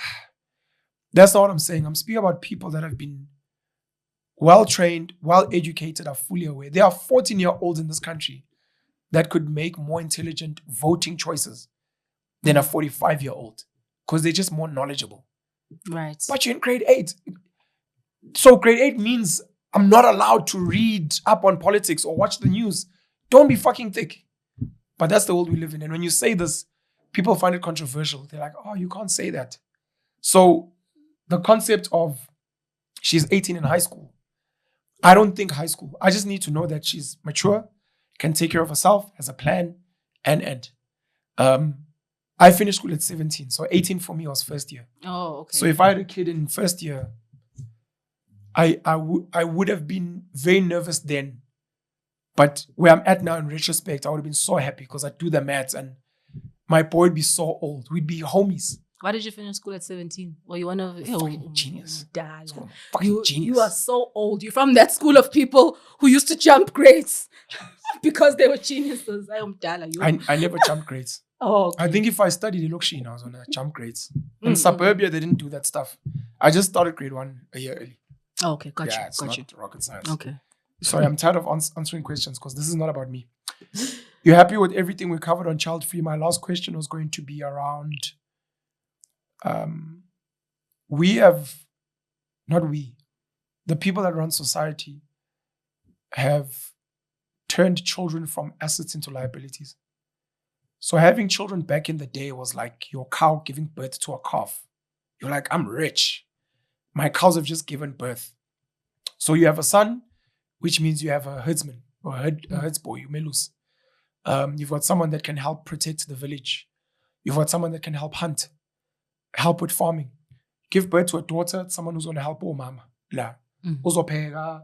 that's not what I'm saying. I'm speaking about people that have been well-trained, well-educated, are fully aware. There are 14-year-olds in this country that could make more intelligent voting choices than a 45-year-old because they're just more knowledgeable. Right. But you're in grade 8. So grade 8 means I'm not allowed to read up on politics or watch the news. Don't be fucking thick. But that's the world we live in. And when you say this, people find it controversial. They're like, oh, you can't say that. So the concept of she's 18 in high school, I don't think high school. I just need to know that she's mature, can take care of herself, has a plan, and I finished school at 17. So 18 for me was first year. Oh, okay. So if I had a kid in first year, I would have been very nervous then. But where I'm at now in retrospect, I would have been so happy because I'd do the maths and my boy would be so old. We'd be homies. Why did you finish school at 17? Well, you want to... Fucking genius. Fucking genius. You are so old. You're from that school of people who used to jump grades because they were geniuses. I never jumped grades. Oh, okay. I think if I studied in Lokshini, I was on a jump grades. In suburbia, they didn't do that stuff. I just started grade 1 a year early. Oh, okay, got Yeah, you. it's not rocket science. Okay. Sorry, I'm tired of answering questions because this is not about me. You're happy with everything we covered on Childfree? My last question was going to be around... the people that run society have turned children from assets into liabilities. So having children back in the day was like your cow giving birth to a calf. You're like, I'm rich. My cows have just given birth. So you have a son, which means you have a herdsman or a herdsboy, you may lose. You've got someone that can help protect the village. You've got someone that can help hunt, help with farming. Give birth to a daughter, someone who's going to help mama. Uzopheka,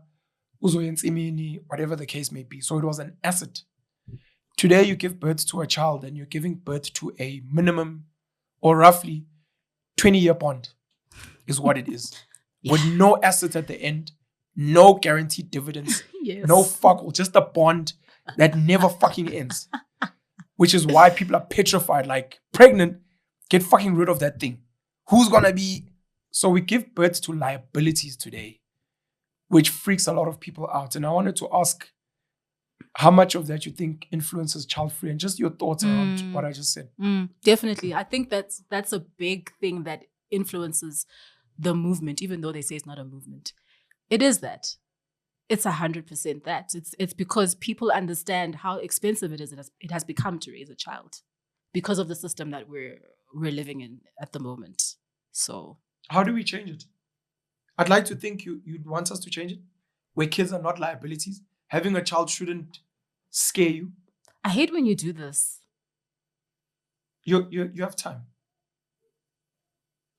uzoyenza imini, whatever the case may be. So it was an asset. Today you give birth to a child and you're giving birth to a minimum or roughly 20-year bond is what it is. Yeah. With no assets at the end, no guaranteed dividends, Yes. no fuck, just a bond that never fucking ends. Which is why people are petrified, like pregnant, get fucking rid of that thing. Who's gonna be... So we give birth to liabilities today. which freaks a lot of people out. And I wanted to ask how much of that you think influences Childfree, and just your thoughts around what I just said. Definitely. I think that's a big thing that influences the movement, even though they say it's not a movement. It is that. It's 100% that. It's because people understand how expensive it has become to raise a child because of the system that we're living in at the moment. So how do we change it? I'd like to think you'd want us to change it, where kids are not liabilities. Having a child shouldn't scare you. I hate when you do this. You have time.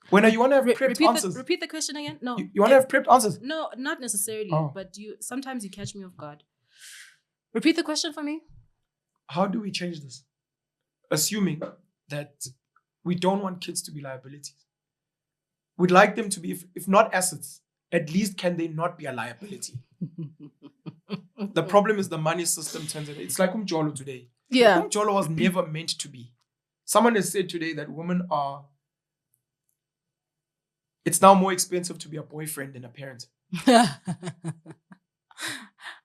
When you want to have prepped answers. Repeat the question again? No. You want to have prepped answers? No, not necessarily. Oh. But sometimes you catch me off guard. Repeat the question for me. How do we change this? Assuming that we don't want kids to be liabilities. We'd like them to be, if not assets, at least can they not be a liability? The problem is the money system turns it. It's like Umjolo today. Yeah. Umjolo was never meant to be. Someone has said today that women are, it's now more expensive to be a boyfriend than a parent.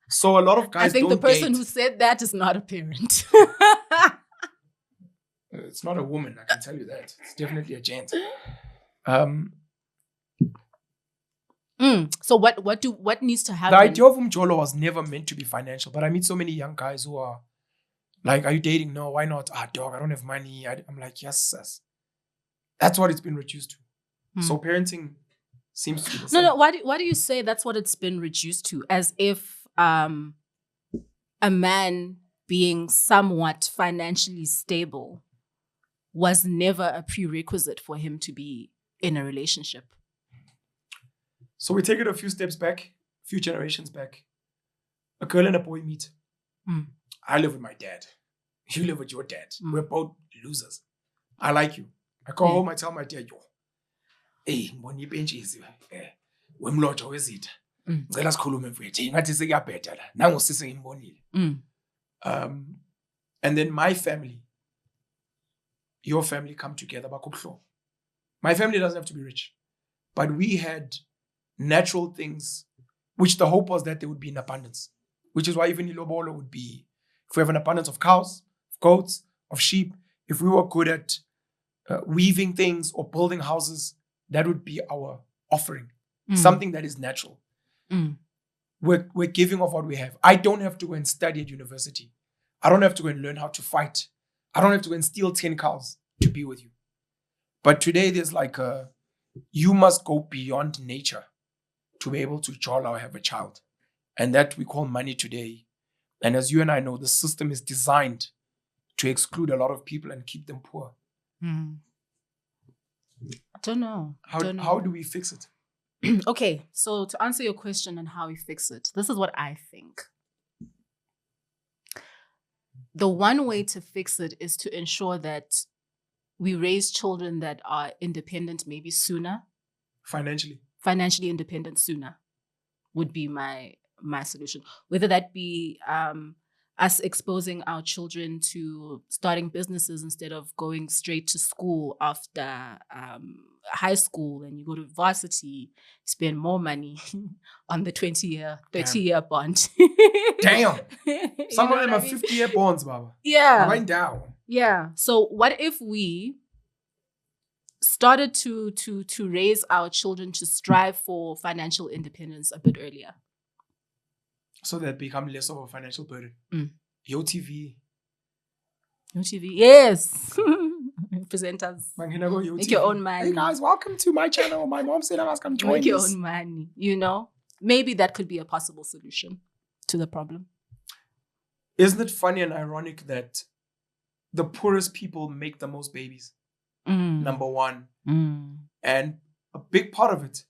So a lot of guys I think don't the person date. who said that is not a parent. It's not a woman, I can tell you that. It's definitely a gent. So what needs to happen? The idea of Umjolo was never meant to be financial, but I meet so many young guys who are like, are you dating? No, why not? Dog, I don't have money. I'm like, yes. That's what it's been reduced to. So parenting seems to be the same. No. Why do you say that's what it's been reduced to? As if a man being somewhat financially stable was never a prerequisite for him to be in a relationship. So we take it a few steps back, a few generations back. A girl and a boy meet. I live with my dad. You live with your dad. We're both losers. I like you. I go home, I tell my dad, yo, hey, mbona ibhenji izi wemlojo wezitha. Ngicela sikhulume mfethu. Ngathi sekuyabheda la. Nangu sisi ngimbonile. And then my family, your family come together. My family doesn't have to be rich. But we had natural things, which the hope was that they would be in abundance. Which is why even Ilobolo would be, if we have an abundance of cows, of goats, of sheep, if we were good at weaving things or building houses, that would be our offering. Something that is natural. We're giving of what we have. I don't have to go and study at university. I don't have to go and learn how to fight. I don't have to go and steal 10 cows to be with you. But today there's like you must go beyond nature to be able to jolly or have a child. And that we call money today. And as you and I know, the system is designed to exclude a lot of people and keep them poor. I don't know. How do we fix it? Okay, so to answer your question on how we fix it, this is what I think. The one way to fix it is to ensure that we raise children that are independent maybe sooner. Financially independent sooner would be my solution. Whether that be us exposing our children to starting businesses instead of going straight to school after high school, and you go to varsity, spend more money on the 20-year, 30-year bond. Damn. Some of them are 50-year bonds, Baba. Yeah. Right down. Yeah. So what if we started to raise our children to strive for financial independence a bit earlier? So that become less of a financial burden. Yo TV, yes. Presenters. Make your own money. Hey guys, welcome to my channel. My mom said I must come join Make your this. own money. Maybe that could be a possible solution to the problem. Isn't it funny and ironic that the poorest people make the most babies? Number one. And a big part of it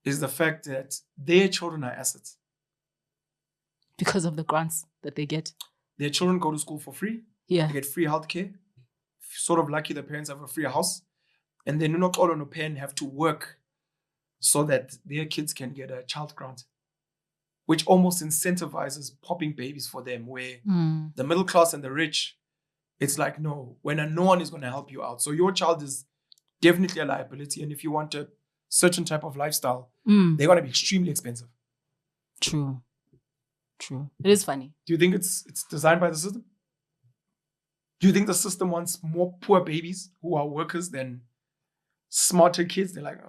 is the fact that their children are assets. Because of the grants that they get. Their children go to school for free. Yeah. They get free healthcare. Sort of lucky the parents have a free house. And then Noxolo no parent have to work so that their kids can get a child grant, which almost incentivizes popping babies for them, where the middle class and the rich, it's like, no one is going to help you out. So your child is definitely a liability. And if you want a certain type of lifestyle, they're going to be extremely expensive. True. It is funny. Do you think it's designed by the system? Do you think the system wants more poor babies who are workers than smarter kids? They're like,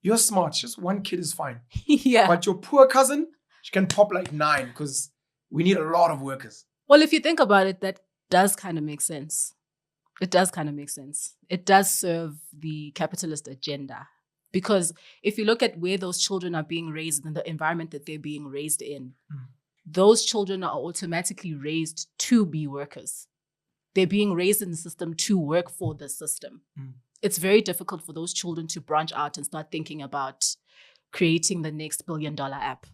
you're smart. Just one kid is fine. Yeah. But your poor cousin, she can pop like 9 because we need a lot of workers. Well, if you think about it, that does kind of make sense. It does kind of make sense. It does serve the capitalist agenda. Because if you look at where those children are being raised and the environment that they're being raised in, those children are automatically raised to be workers. They're being raised in the system to work for the system. It's very difficult for those children to branch out and start thinking about creating the next $1 billion app.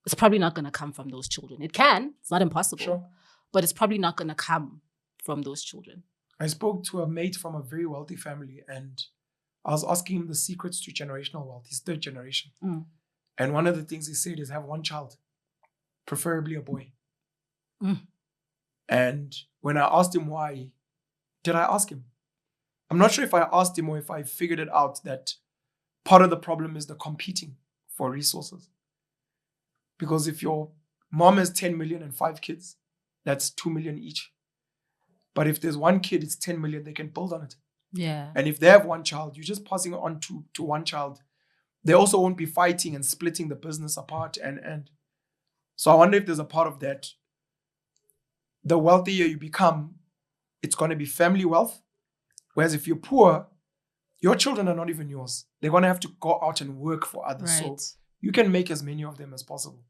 It's probably not going to come from those children. It can. It's not impossible. Sure. But it's probably not going to come from those children. I spoke to a mate from a very wealthy family, and I was asking him the secrets to generational wealth. He's 3rd generation. And one of the things he said is have one child, preferably a boy. And when I asked him why, did I ask him? I'm not sure if I asked him or if I figured it out that part of the problem is the competing for resources. Because if your mom has 10 million and 5 kids, that's 2 million each. But if there's one kid, it's 10 million, they can build on it. Yeah. And if they have one child, you're just passing it on to one child. They also won't be fighting and splitting the business apart. And so I wonder if there's a part of that. The wealthier you become, it's going to be family wealth. Whereas if you're poor, your children are not even yours. They're going to have to go out and work for others. Right. So you can make as many of them as possible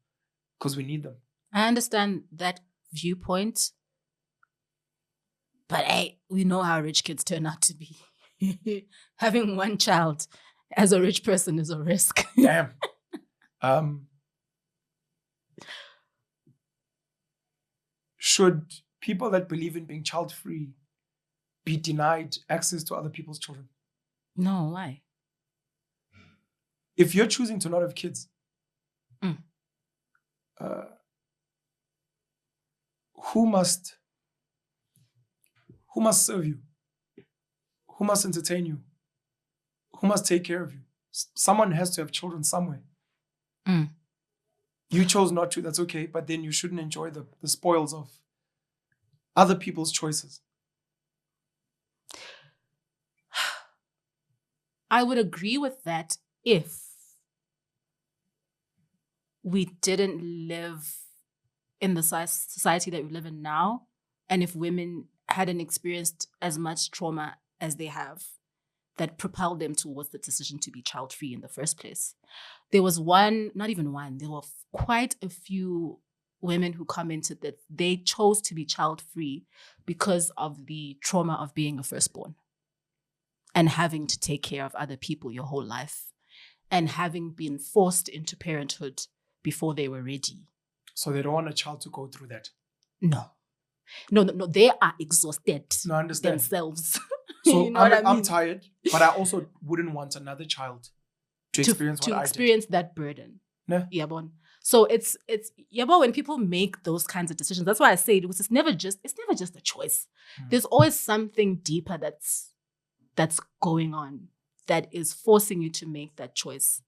because we need them. I understand that viewpoint. But we know how rich kids turn out to be. Having one child as a rich person is a risk. Damn. Should people that believe in being child-free be denied access to other people's children? No, why? If you're choosing to not have kids, who must serve you? Who must entertain you? Who must take care of you? Someone has to have children somewhere. You chose not to, that's okay, but then you shouldn't enjoy the spoils of other people's choices. I would agree with that if we didn't live in the society that we live in now, and if women hadn't experienced as much trauma as they have that propelled them towards the decision to be child-free in the first place. There was there were quite a few women who commented that they chose to be child-free because of the trauma of being a firstborn and having to take care of other people your whole life and having been forced into parenthood before they were ready. So they don't want a child to go through that? No, they are exhausted themselves. So you know what I mean? I'm tired, but I also wouldn't want another child to experience what I did. To experience that burden. No. Yabon. So it's when people make those kinds of decisions, that's why I say it's never just a choice. There's always something deeper that's going on that is forcing you to make that choice.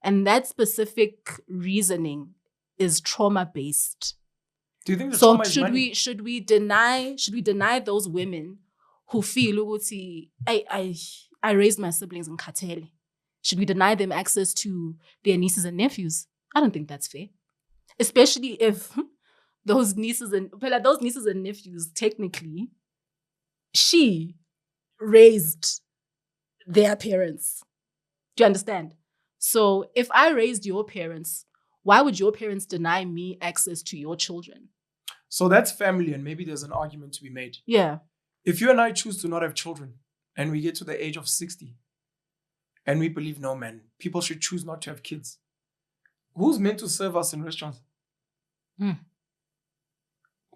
And that specific reasoning is trauma-based. Do you think the trauma is money? Should we deny those women who feel I raised my siblings in Katele? Should we deny them access to their nieces and nephews? I don't think that's fair. Especially if those nieces and nephews, technically, she raised their parents. Do you understand? So if I raised your parents, why would your parents deny me access to your children? So that's family, and maybe there's an argument to be made. Yeah. If you and I choose to not have children, and we get to the age of 60, and we believe, no, man, people should choose not to have kids, who's meant to serve us in restaurants?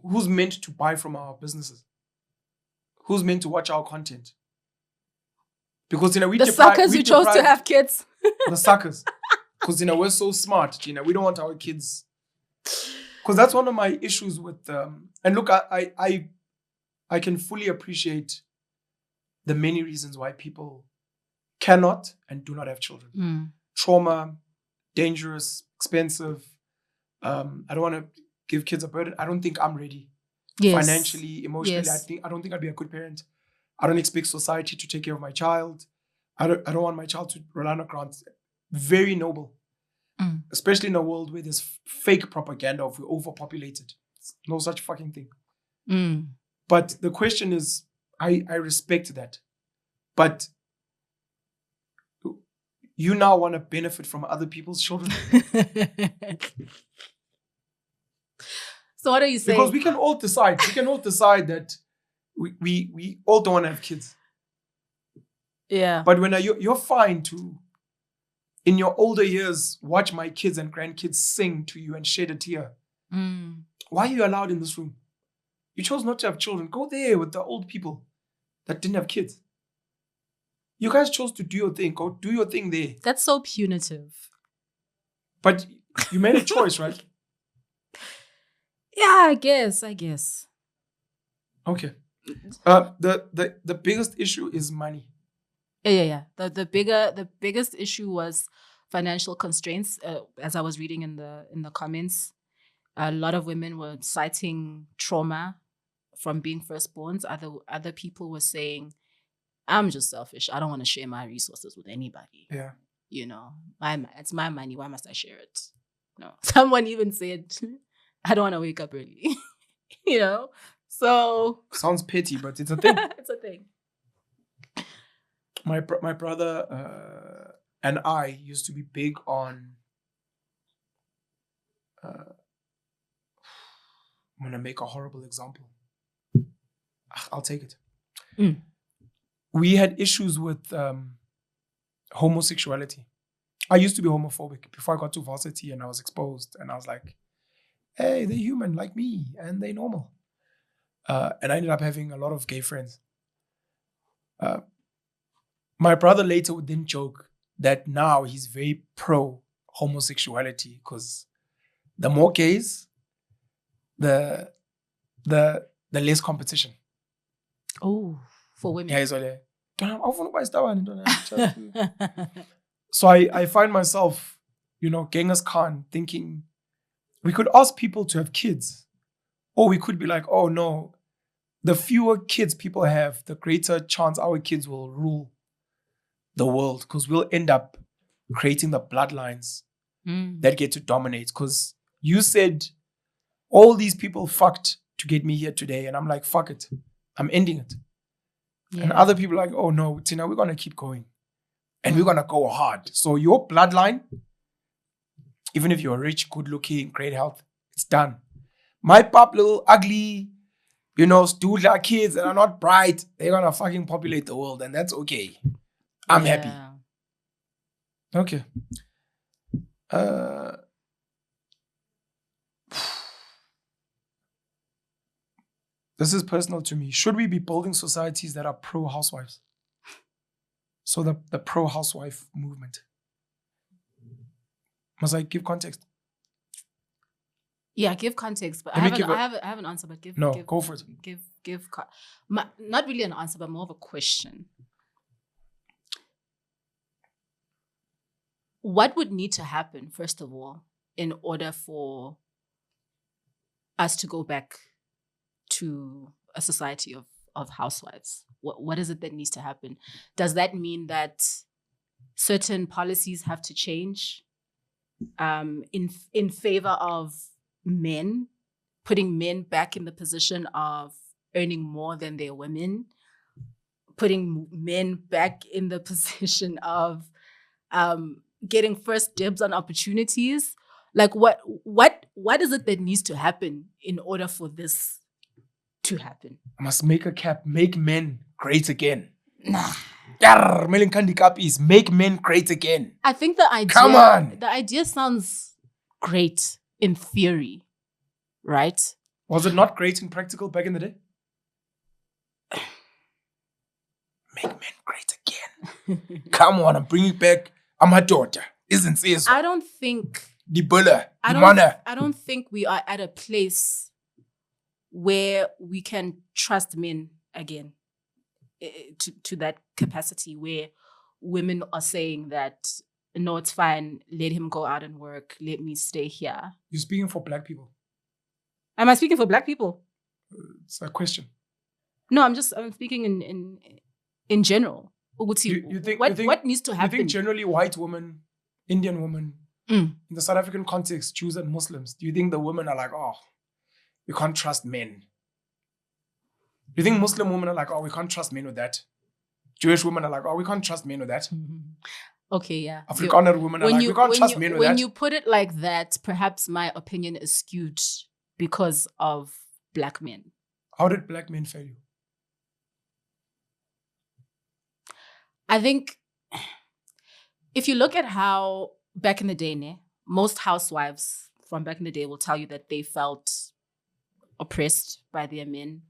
Who's meant to buy from our businesses? Who's meant to watch our content? Because the suckers who chose to have kids. The suckers. Because we're so smart. We don't want our kids. Because that's one of my issues with and look, I can fully appreciate the many reasons why people cannot and do not have children. Trauma, dangerous, expensive. I don't want to give kids a burden. I don't think I'm ready. Yes. Financially, emotionally, Yes. I don't think I'd be a good parent. I don't expect society to take care of my child. I don't want my child to rely on grants. Very noble. Especially in a world where there's fake propaganda of we're overpopulated. No such fucking thing. But the question is, I respect that. But you now want to benefit from other people's children. So what are you saying? Because we can all decide. We can all decide that we all don't want to have kids. Yeah. But when you're fine to, in your older years, watch my kids and grandkids sing to you and shed a tear. Why are you allowed in this room? You chose not to have children. Go there with the old people that didn't have kids. You guys chose to do your thing. Go do your thing there. That's so punitive. But you made a choice, right? Yeah, I guess. Okay. The biggest issue is money. Yeah. The biggest issue was financial constraints. As I was reading in the comments, a lot of women were citing trauma from being firstborns. Other people were saying, I'm just selfish. I don't want to share my resources with anybody. Yeah. You know, it's my money. Why must I share it? No. Someone even said, I don't want to wake up early. You know? So. Sounds petty, but it's a thing. It's a thing. My brother and I used to be big on. I'm gonna make a horrible example. I'll take it. We had issues with homosexuality. I used to be homophobic before I got to varsity, and I was exposed, and I was like, "Hey, they're human like me, and they're normal." And I ended up having a lot of gay friends. My brother later would then joke that now he's very pro homosexuality because the more gays, the less competition. Oh, for women. Yeah, he's like, so I find myself, Genghis Khan, thinking we could ask people to have kids, or we could be like, oh no, the fewer kids people have, the greater chance our kids will rule the world, because we'll end up creating the bloodlines that get to dominate. Because you said all these people fucked to get me here today, and I'm like, fuck it, I'm ending it. Yeah. And other people are like, oh no, Tina, we're gonna keep going, and we're gonna go hard. So your bloodline, even if you're rich, good looking, great health, it's done. My pop, little ugly, stoodler kids that are not bright, they're gonna fucking populate the world, and that's okay. I'm happy. Okay. This is personal to me. Should we be building societies that are pro-housewives? So the pro-housewife movement. Must I give context? Yeah, give context. But I have an answer, but go for it. Not really an answer, but more of a question. What would need to happen, first of all, in order for us to go back to a society of housewives? What is it that needs to happen? Does that mean that certain policies have to change in favor of men, putting men back in the position of earning more than their women, putting men back in the position of getting first dibs on opportunities? Like what is it that needs to happen in order for this to happen? I must make a cap, make men great again. Nah. Is make men great again. I think the idea, come on, the idea sounds great in theory, right? Was it not great in practical back in the day? Make men great again. Come on, I'm bringing back. I'm her daughter. Isn't it? I don't think. I don't think we are at a place where we can trust men again to that capacity where women are saying that no, it's fine. Let him go out and work. Let me stay here. You're speaking for black people. Am I speaking for black people? It's a question. No, I'm speaking in general. You think what needs to happen? You think generally white women, Indian women, in the South African context, Jews and Muslims, do you think the women are like, oh, we can't trust men? Do you think Muslim women are like, oh, we can't trust men with that? Jewish women are like, oh, we can't trust men with that. Okay, yeah. Afrikaner women are like, we can't trust men with that. When you put it like that, perhaps my opinion is skewed because of black men. How did black men fail you? I think if you look at how back in the day, most housewives from back in the day will tell you that they felt oppressed by their men.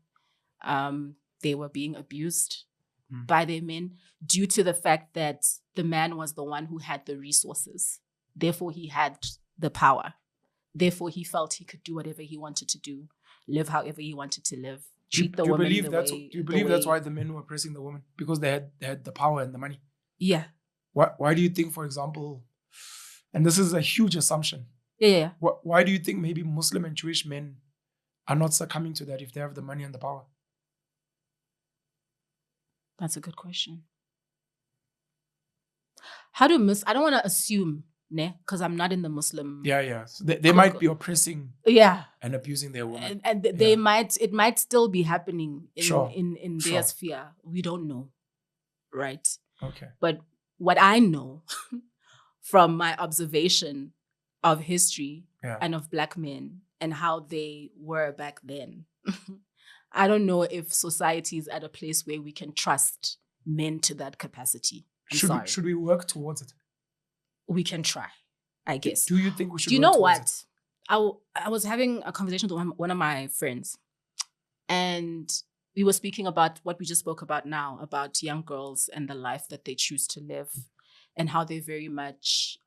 They were being abused by their men due to the fact that the man was the one who had the resources. Therefore, he had the power. Therefore, he felt he could do whatever he wanted to do, live however he wanted to live. Do you believe that's why the men were oppressing the women? Because they had the power and the money? Yeah. Why do you think, for example, and this is a huge assumption. Yeah. Why do you think maybe Muslim and Jewish men are not succumbing to that if they have the money and the power? That's a good question. I don't want to assume, because I'm not in the Muslim. Yeah. So they might be oppressing and abusing their women. And it might still be happening in their sphere. We don't know. Right? Okay. But what I know from my observation of history and of black men and how they were back then, I don't know if society is at a place where we can trust men to that capacity. Should we work towards it? We can try, I guess. Do you think we should? Do you know what? I was having a conversation with one of my friends, and we were speaking about what we just spoke about now, about young girls and the life that they choose to live, and how they very much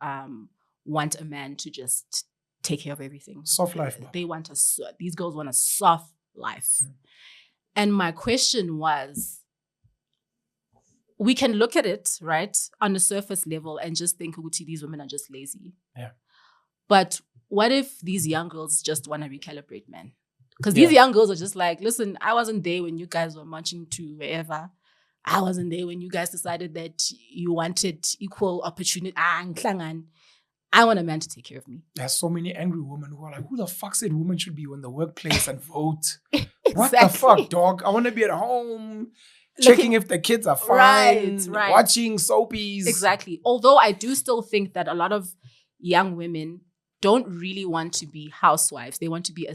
want a man to just take care of everything. Soft life. They want these girls want a soft life. And my question was, we can look at it, right, on the surface level and just think, these women are just lazy. Yeah. But what if these young girls just want to recalibrate, man? Because these young girls are just like, listen, I wasn't there when you guys were marching to wherever. I wasn't there when you guys decided that you wanted equal opportunity. I want a man to take care of me. There's so many angry women who are like, who the fuck said women should be in the workplace and vote? Exactly. What the fuck, dog? I want to be at home, checking if the kids are fine, right. watching soapies. Exactly. Although I do still think that a lot of young women don't really want to be housewives. They want to be a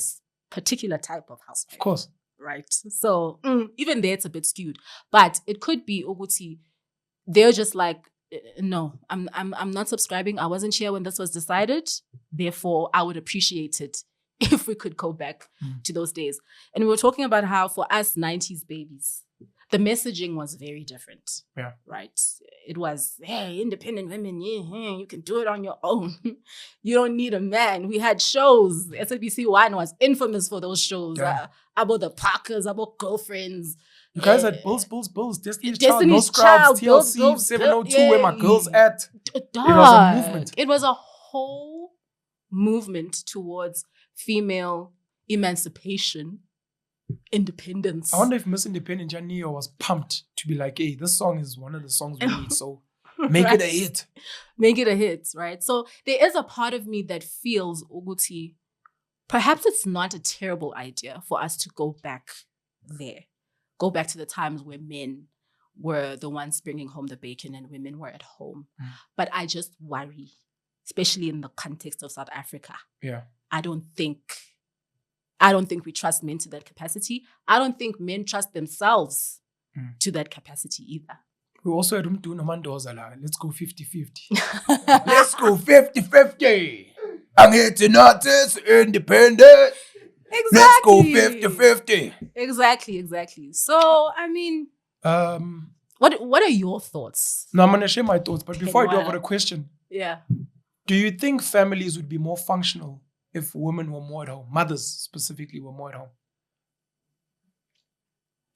particular type of housewife. Of course. Right. So even there, it's a bit skewed. But it could be, they're just like, no, I'm not subscribing. I wasn't here when this was decided. Therefore, I would appreciate it if we could go back to those days. And we were talking about how for us 90s babies, the messaging was very different. Yeah. Right. It was, hey, independent women, you can do it on your own. You don't need a man. We had shows. SABC1 was infamous for those shows. About the Parkers, about girlfriends. You guys had Bills, Destiny's Child, No Scrubs, TLC, 702, where my girls at. It was a movement. It was a whole movement towards female emancipation, independence. I wonder if Miss Independent Janio was pumped to be like, hey, this song is one of the songs we need, so make it a hit. Make it a hit, right? So there is a part of me that feels, Uguti, perhaps it's not a terrible idea for us to go back there. Go back to the times where men were the ones bringing home the bacon and women were at home. But I just worry, especially in the context of South Africa. Yeah. I don't think we trust men to that capacity. I don't think men trust themselves to that capacity either. We also had do Namandoza. Let's go 50-50. Let's go 50-50. I'm here to notice independent. Exactly. Let's go 50-50. Exactly. So, I mean, what are your thoughts? No, I'm going to share my thoughts. But before I do, I've got a question. Yeah. Do you think families would be more functional if women were more at home? Mothers specifically were more at home.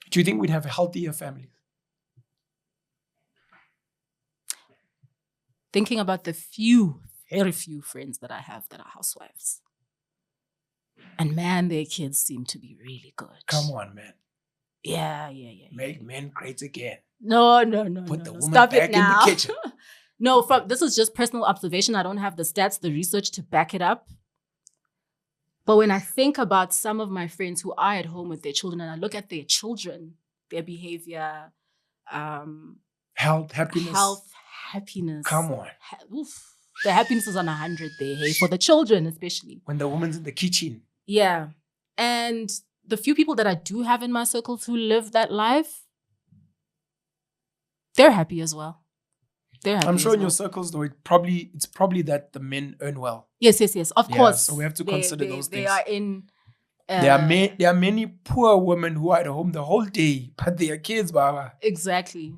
Do you think we'd have healthier families? thinking about the very few friends that I have that are housewives. And man, their kids seem to be really good. Come on, man. Yeah. Make men great again. No. Put the woman Stop back it now. in the kitchen. No, this is just personal observation. I don't have the stats, the research to back it up. But when I think about some of my friends who are at home with their children and I look at their children, their behavior, health, happiness. Come on. The happiness is on 100 there, hey, for the children especially. When the woman's in the kitchen. Yeah. And the few people that I do have in my circles who live that life, they're happy as well. I'm sure in your circles, though, it's probably that the men earn well. Yes. Of course. So we have to consider those things. They are in. There are many poor women who are at home the whole day, but they are kids, Baba. Exactly.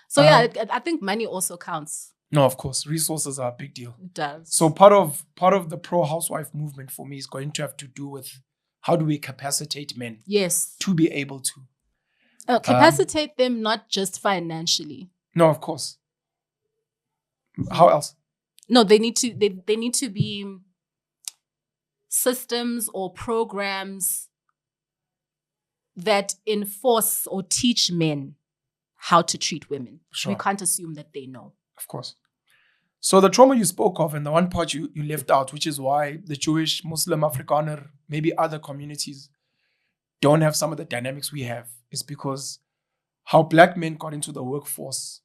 So I think money also counts. No, of course, resources are a big deal. It does. So part of the pro-housewife movement for me is going to have to do with how do we capacitate men? Yes. To be able to capacitate them, not just financially. No, of course. How else? No, they need to. They need to be systems or programs that enforce or teach men how to treat women. Sure. We can't assume that they know. Of course. So the trauma you spoke of and the one part you left out, which is why the Jewish, Muslim, Afrikaner, maybe other communities don't have some of the dynamics we have, is because how black men got into the workforce.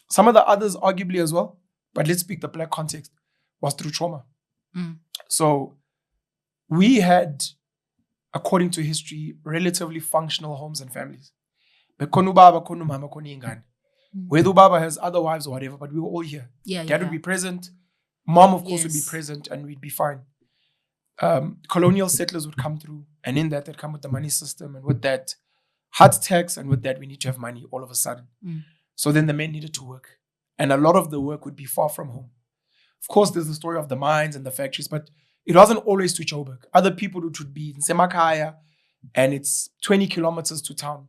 Some of the others arguably as well, but let's speak the black context, was through trauma. So we had, according to history, relatively functional homes and families. Whether Baba has other wives or whatever, but we were all here. Dad would be present. Mom, of course, would be present, and we'd be fine. Colonial settlers would come through, and in that, they'd come with the money system, and with that, hard tax, and with that, we need to have money all of a sudden. So then the men needed to work. And a lot of the work would be far from home. Of course, there's the story of the mines and the factories, but it wasn't always to Joburg. Other people would be in Semakaya, and it's 20 kilometers to town.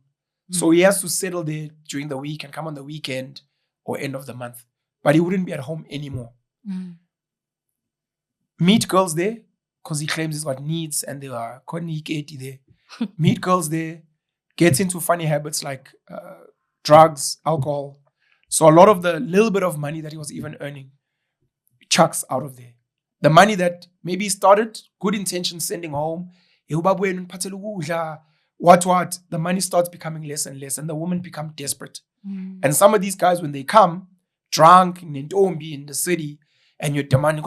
So he has to settle there during the week and come on the weekend or end of the month. But he wouldn't be at home anymore. Meet girls there, because he claims he's got needs and they are there. Meet girls there, gets into funny habits like drugs, alcohol. So a lot of the little bit of money that he was even earning chucks out of there. The money that maybe started, good intentions, sending home, what, the money starts becoming less and less, and the women become desperate. And some of these guys, when they come, drunk in the city, and you're demanding,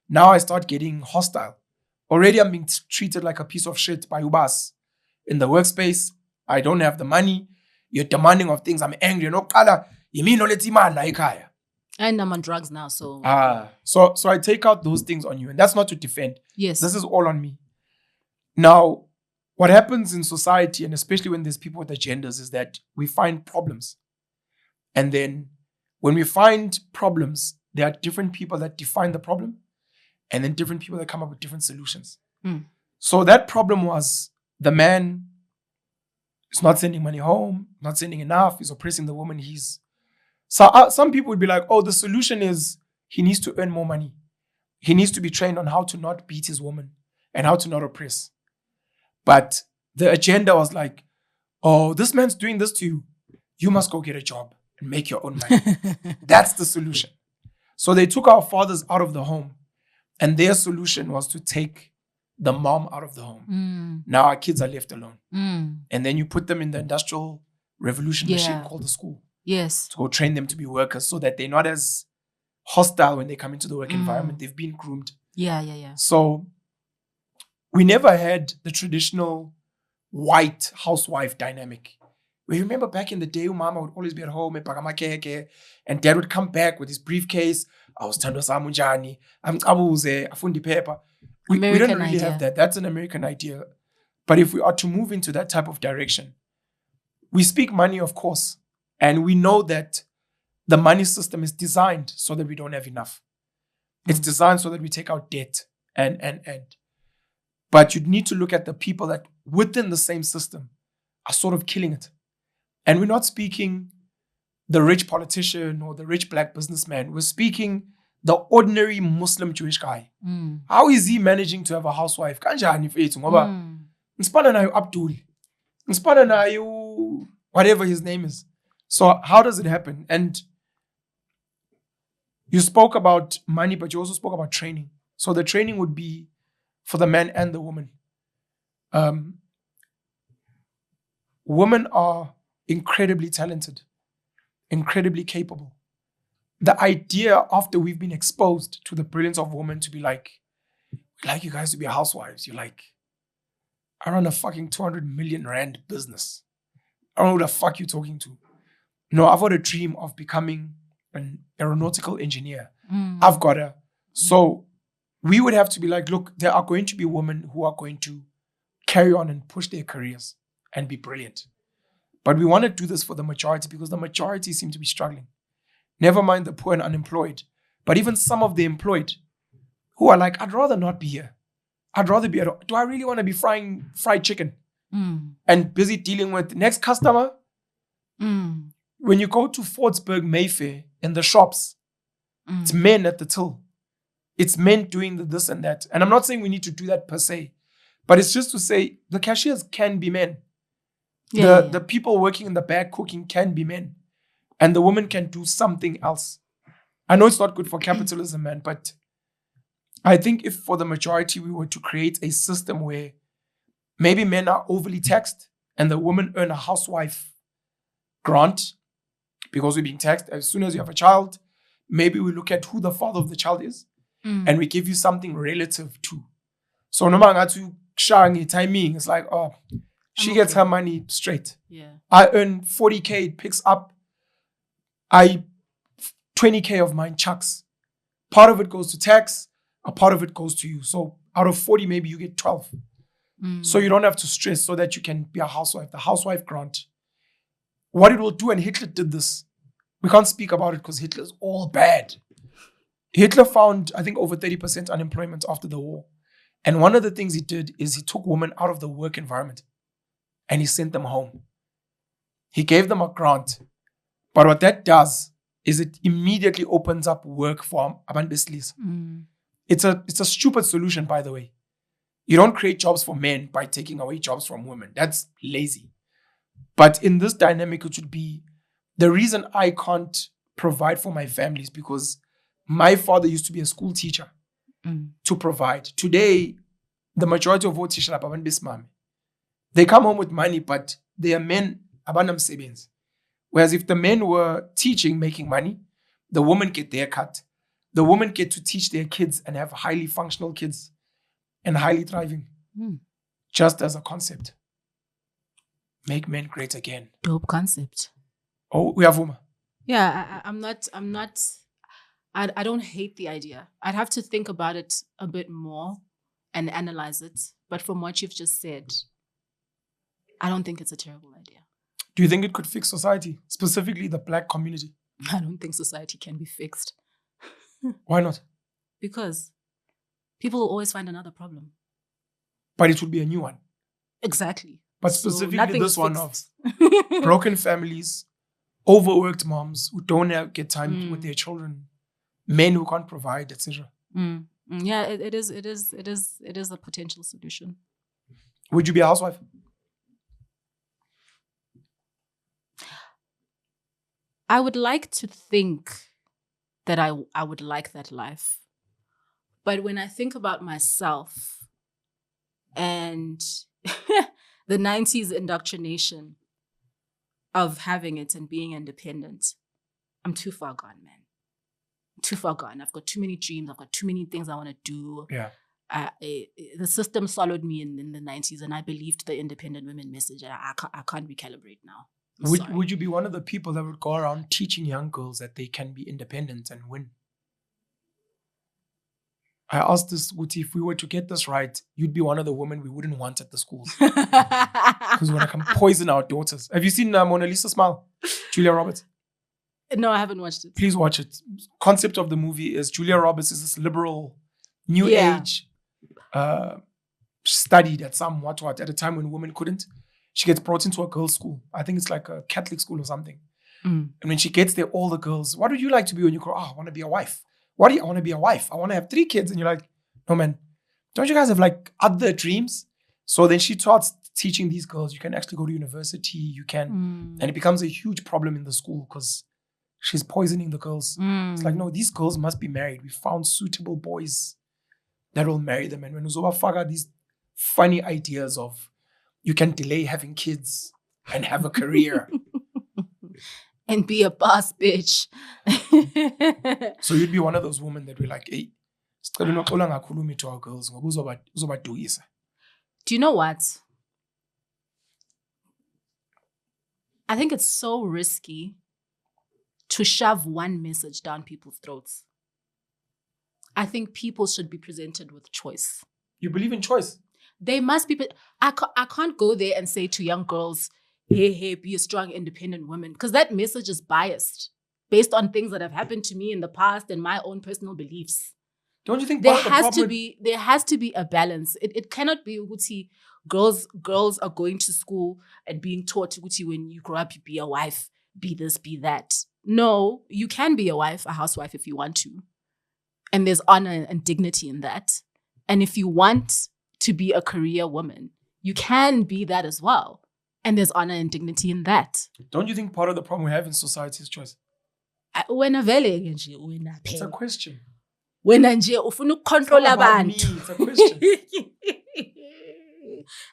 now I start getting hostile. Already I'm being treated like a piece of shit by Ubas. In the workspace, I don't have the money. You're demanding of things. I'm angry. And I'm on drugs now, so. So I take out those things on you, and that's not to defend. Yes. This is all on me. Now, what happens in society, and especially when there's people with agendas, is that we find problems. And then when we find problems, there are different people that define the problem, and then different people that come up with different solutions. So that problem was the man is not sending money home, not sending enough, he's oppressing the woman. So some people would be like, oh, the solution is he needs to earn more money. He needs to be trained on how to not beat his woman and how to not oppress. But the agenda was like, oh, this man's doing this to you. You must go get a job and make your own money. That's the solution. So they took our fathers out of the home, and their solution was to take the mom out of the home. Now our kids are left alone. And then you put them in the industrial revolution machine called the school. Yes. To go train them to be workers so that they're not as hostile when they come into the work environment. They've been groomed. Yeah. So we never had the traditional white housewife dynamic. We remember back in the day, mama would always be at home and dad would come back with his briefcase. I was Tando Samunjani. I'm Abuze, Afundi Pepper. We don't really have that. That's an American idea. But if we are to move into that type of direction, we speak money, of course. And we know that the money system is designed so that we don't have enough. It's designed so that we take out debt and. But you need to look at the people that within the same system are sort of killing it. And we're not speaking the rich politician or the rich black businessman. We're speaking the ordinary Muslim Jewish guy. How is he managing to have a housewife? Kanjani mfethu ngoba ngisipana nayo Abdul. Ngisipana nayo whatever his name is. So how does it happen? And you spoke about money, but you also spoke about training. So the training would be for the man and the woman. Women are incredibly talented, incredibly capable. The idea after we've been exposed to the brilliance of women to be like, we like you guys to be housewives. You're like, I run a fucking 200 million rand business. I don't know who the fuck you're talking to. No, I've got a dream of becoming an aeronautical engineer. I've got a... So we would have to be like, look, there are going to be women who are going to carry on and push their careers and be brilliant. But we want to do this for the majority because the majority seem to be struggling. Never mind the poor and unemployed. But even some of the employed who are like, I'd rather not be here. I'd rather be at... Do I really want to be frying fried chicken? And busy dealing with the next customer? When you go to Fordsburg Mayfair in the shops, it's men at the till. It's men doing the this and that. And I'm not saying we need to do that per se. But it's just to say the cashiers can be men. The people working in the back cooking can be men. And the woman can do something else. I know it's not good for capitalism, man, but I think if for the majority we were to create a system where maybe men are overly taxed and the women earn a housewife grant because we're being taxed. As soon as you have a child, maybe we look at who the father of the child is and we give you something relative to. So no matter to shangi timing, it's like, oh, she gets her money straight. I earn 40K, it picks up. 20K of mine chucks. Part of it goes to tax, a part of it goes to you. So out of 40, maybe you get 12. So you don't have to stress so that you can be a housewife. The housewife grant. What it will do, and Hitler did this. We can't speak about it because Hitler's all bad. Hitler found, I think, over 30% unemployment after the war. And one of the things he did is he took women out of the work environment and he sent them home. He gave them a grant. But what that does is it immediately opens up work for abantu besilisa. It's a stupid solution, by the way. You don't create jobs for men by taking away jobs from women. That's lazy. But in this dynamic, it should be the reason I can't provide for my family is because my father used to be a school teacher to provide. Today, the majority of teachers are abantu besimame. They come home with money, but they are men abanam savings. Whereas if the men were teaching, making money, the women get their cut. The women get to teach their kids and have highly functional kids and highly thriving. Just as a concept. Make men great again. Dope concept. Oh, we have women. Yeah, I don't hate the idea. I'd have to think about it a bit more and analyze it. But from what you've just said, I don't think it's a terrible idea. Do you think it could fix society, specifically the black community? I don't think society can be fixed. Why not? Because people will always find another problem. But it would be a new one. Exactly. But specifically this one of broken families, overworked moms who don't get time with their children, men who can't provide, etc. Yeah, it is a potential solution. Would you be a housewife? I would like to think that I would like that life. But when I think about myself and the 90s indoctrination of having it and being independent, I'm too far gone, man. Too far gone. I've got too many dreams. I've got too many things I want to do. Yeah. The system swallowed me in the 90s and I believed the independent women message. And I can't recalibrate now. Would you be one of the people that would go around teaching young girls that they can be independent and win? I asked this, Uti, if we were to get this right, you'd be one of the women we wouldn't want at the schools. Because we're going to come poison our daughters. Have you seen Mona Lisa Smile? Julia Roberts? No, I haven't watched it. Please watch it. Concept of the movie is Julia Roberts is this liberal, new age, studied at some at a time when women couldn't. She gets brought into a girls' school. I think it's like a Catholic school or something. Mm. And when she gets there, all the girls, what would you like to be when you grow up? I want to be a wife. What do you? I want to be a wife. I want to have 3 kids. And you're like, no, man, don't you guys have like other dreams? So then she starts teaching these girls, you can actually go to university, you can, and it becomes a huge problem in the school because she's poisoning the girls. It's like, no, these girls must be married. We found suitable boys that will marry them. And when Uzoba Faga, these funny ideas of you can delay having kids and have a career. And be a boss, bitch. So you'd be one of those women that we're like, hey, sicela unoxola ngakhulumi to our girls ngoba uzobadukisa. Do you know what? I think it's so risky to shove one message down people's throats. I think people should be presented with choice. You believe in choice? They must be. I can't go there and say to young girls, hey, be a strong, independent woman. Because that message is biased based on things that have happened to me in the past and my own personal beliefs. Don't you think there has to be a balance? It cannot be Uguti, girls are going to school and being taught Uguti, when you grow up, you be a wife, be this, be that. No, you can be a wife, a housewife if you want to. And there's honor and dignity in that. And if you want to be a career woman, you can be that as well. And there's honor and dignity in that. Don't you think part of the problem we have in society is choice? It's a question. Control it's a question.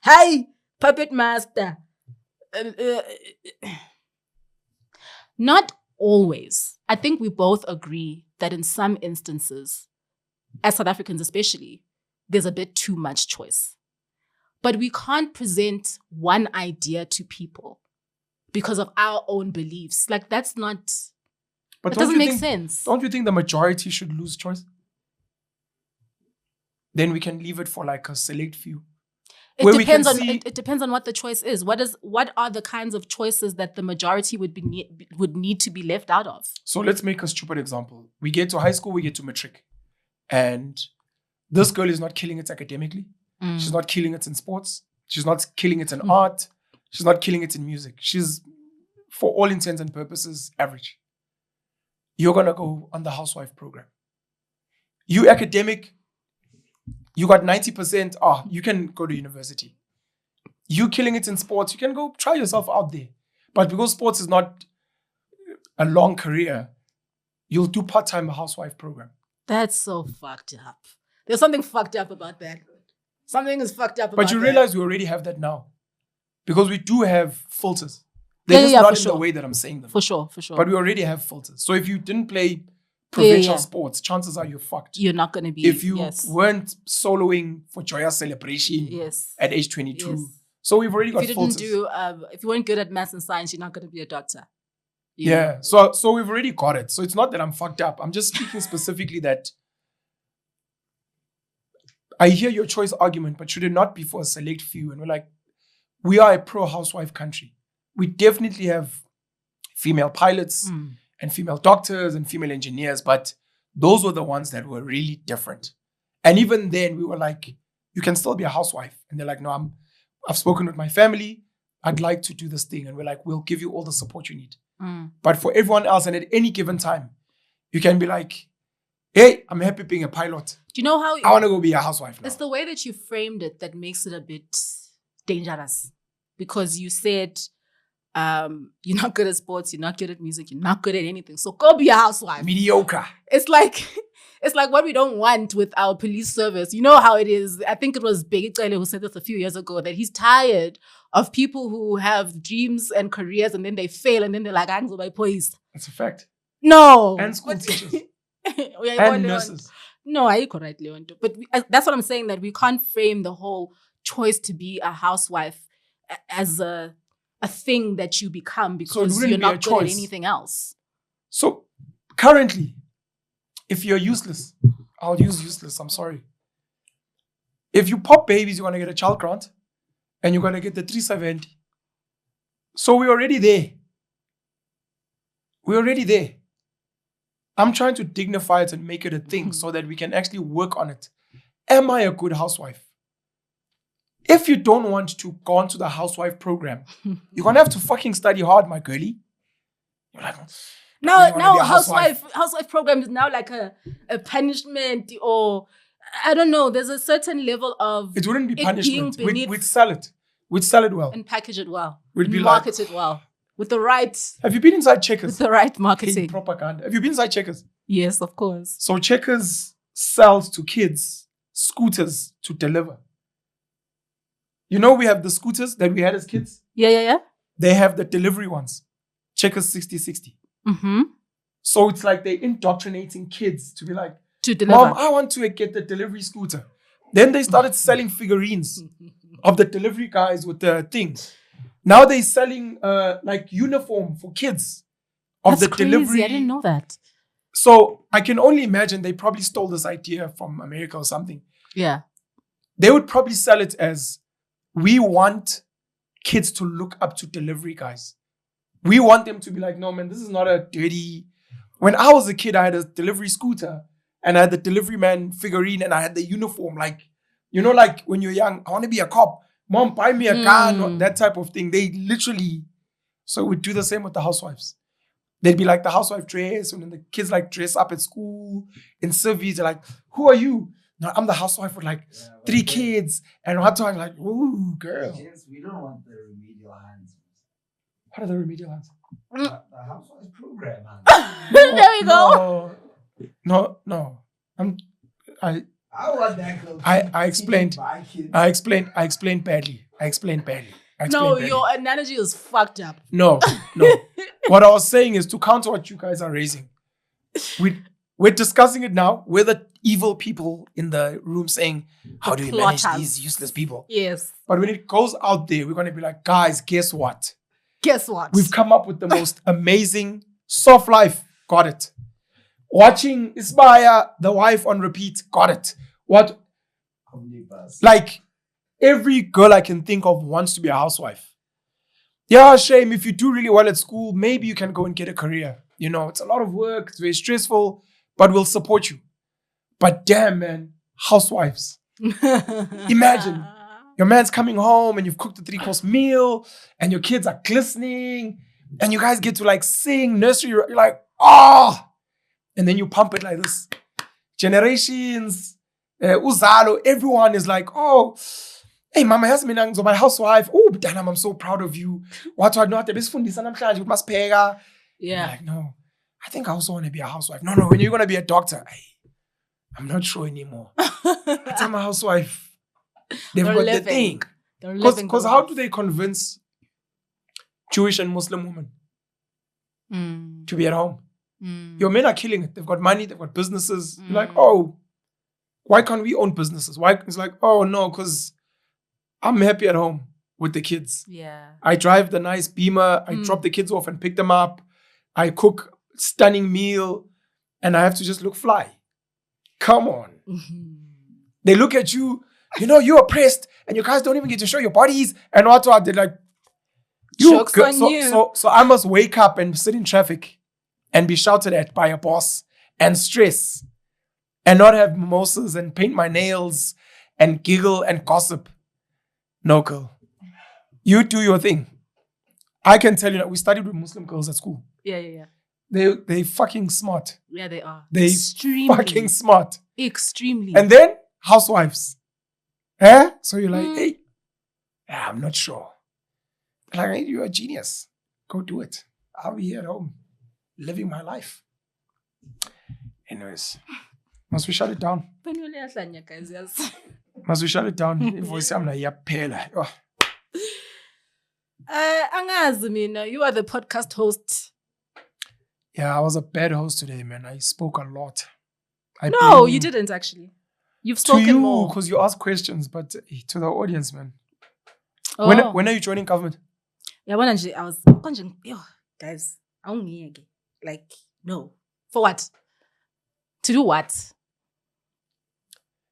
Hi, puppet master. Not always. I think we both agree that in some instances, as South Africans especially, there's a bit too much choice. But we can't present one idea to people because of our own beliefs. Like, that's not... But it doesn't make sense. Don't you think the majority should lose choice? Then we can leave it for like a select few. It depends on what the choice is. What are the kinds of choices that the majority would need to be left out of? So let's make a stupid example. We get to high school, we get to matric. And this girl is not killing it academically. She's not killing it in sports. She's not killing it in art. She's not killing it in music. She's, for all intents and purposes, average. You're going to go on the housewife program. You academic, you got 90%, you can go to university. You killing it in sports, you can go try yourself out there. But because sports is not a long career, you'll do part-time housewife program. That's so fucked up. There's something fucked up about that. Something is fucked up about that. But you realize we already have that now. Because we do have filters. They're just not in the way that I'm saying them. For sure. But we already have filters. So if you didn't play provincial sports, chances are you're fucked. You're not going to be. If you weren't soloing for Joya's celebration at age 22. Yes. So we've already got filters. If you weren't good at maths and science, you're not going to be a doctor. Yeah. So we've already got it. So it's not that I'm fucked up. I'm just speaking specifically that I hear your choice argument, but should it not be for a select few? And we're like, we are a pro-housewife country. We definitely have female pilots and female doctors and female engineers, but those were the ones that were really different. And even then, we were like, you can still be a housewife. And they're like, no, I've spoken with my family. I'd like to do this thing. And we're like, we'll give you all the support you need. But for everyone else, and at any given time, you can be like, hey, I'm happy being a pilot. Do you know how... I want to go be a housewife now. It's the way that you framed it that makes it a bit dangerous. Because you said, you're not good at sports, you're not good at music, you're not good at anything. So go be a housewife. Mediocre. It's like what we don't want with our police service. You know how it is. I think it was Begi Cele who said this a few years ago, that he's tired of people who have dreams and careers and then they fail and then they're like, I'm going to be poised. That's a fact. No. And school teachers. And nurses. No, I correct, Leonto. But that's what I'm saying, that we can't frame the whole choice to be a housewife as a thing that you become because you're not good at anything else. So currently, if you're useless, I'll use useless, I'm sorry. If you pop babies, you're going to get a child grant and you're going to get the 370. So we're already there. I'm trying to dignify it and make it a thing so that we can actually work on it. Am I a good housewife? If you don't want to go onto the housewife program, you're going to have to fucking study hard, my girlie. You're like, now you wanna be a housewife program is now like a punishment, or I don't know. There's a certain level of it wouldn't be punishment. being We'd sell it. We'd sell it well. and package it well. We'd be market it well with the right. Have you been inside Checkers? With the right marketing. Hey, propaganda. Have you been inside Checkers? Yes, of course. So Checkers sells to kids scooters to deliver. You know, we have the scooters that we had as kids. Yeah. They have the delivery ones. Checkers 6060. Mm-hmm. So it's like they're indoctrinating kids to be like, to deliver. Mom, I want to get the delivery scooter. Then they started selling figurines of the delivery guys with the things. Now they're selling like uniform for kids of That's the crazy. delivery. I didn't know that. So I can only imagine they probably stole this idea from America or something. Yeah. They would probably sell it as, we want kids to look up to delivery guys. We want them to be like, no, man, this is not a dirty... When I was a kid, I had a delivery scooter and I had the delivery man figurine and I had the uniform. Like, you know, like when you're young, I want to be a cop. Mom, buy me a gun, that type of thing. They literally... So we'd do the same with the housewives. They'd be like the housewife dress, and then the kids like dress up at school in civvies. They're like, who are you? No, I'm the housewife with like 3 kids. And one time, like, ooh, girl. Gents, we don't want the remedial hands. What are the remedial hands? The housewife program hands. There we go. No. I want that girl. I explained badly. No, your analogy is fucked up. No. What I was saying is, to counter what you guys are raising, we're discussing it now. We're the evil people in the room saying, how do we manage these useless people? Yes. But when it goes out there, we're going to be like, guys, guess what? We've come up with the most amazing soft life. Got it. Watching Isbaya, the wife, on repeat. Got it. What? Like, every girl I can think of wants to be a housewife. Yeah, shame. If you do really well at school, maybe you can go and get a career. You know, it's a lot of work. It's very stressful, but we'll support you. But damn, man, housewives. Imagine your man's coming home and you've cooked a 3-course meal and your kids are glistening and you guys get to like sing nursery. You're like, oh, and then you pump it like this. Generations, Uzalo, everyone is like, oh, hey, mama has me so my housewife. Oh, Danam, I'm so proud of you. What do I know? You must pay her. Yeah. Like, no, I think I also want to be a housewife. No, when you're going to be a doctor, I'm not sure anymore. But I'm a housewife. They've got the thing. Because how do they convince Jewish and Muslim women to be at home? Your men are killing it. They've got money. They've got businesses. You're like, oh, why can't we own businesses? Why? It's like, oh, no, because I'm happy at home with the kids. Yeah. I drive the nice Beamer. I drop the kids off and pick them up. I cook stunning meal. And I have to just look fly. Come on. They look at you, you know, you're oppressed and you guys don't even get to show your bodies. And what they're like, Joke's on you. So I must wake up and sit in traffic and be shouted at by a boss and stress and not have mimosas and paint my nails and giggle and gossip. No, girl. You do your thing. I can tell you that we studied with Muslim girls at school. Yeah. They fucking smart. Yeah, they are. They extremely fucking smart. Extremely. And then housewives. So you're like, hey, I'm not sure. Like, hey, you're a genius. Go do it. I'll be here at home, living my life. Anyways, must we shut it down? Must we shut it down? Invoice yami iyaphela. Angazi mina, you are the podcast host. Yeah, I was a bad host today, man. I spoke a lot. No, you didn't actually. You've spoken more. Because you asked questions, but to the audience, man. Oh. When are you joining government? Yeah, when I was guys, like, no. For what? To do what?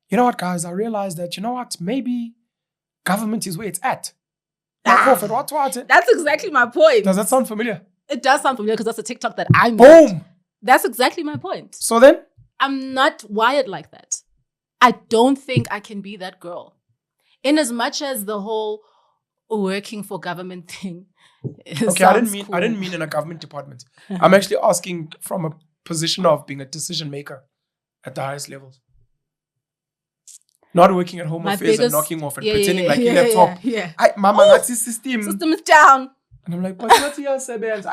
You know what, guys? I realized that, you know what? Maybe government is where it's at. What? That's exactly my point. Does that sound familiar? It does sound familiar because that's a TikTok that I made. Boom! That's exactly my point. So then? I'm not wired like that. I don't think I can be that girl. In as much as the whole working for government thing. Okay, I didn't mean in a government department. I'm actually asking from a position of being a decision maker at the highest levels. Not working at Home Affairs and knocking off and pretending like you laptop. Yeah. Mama, that's the system. System is down. And I'm like, but what's your sebenz?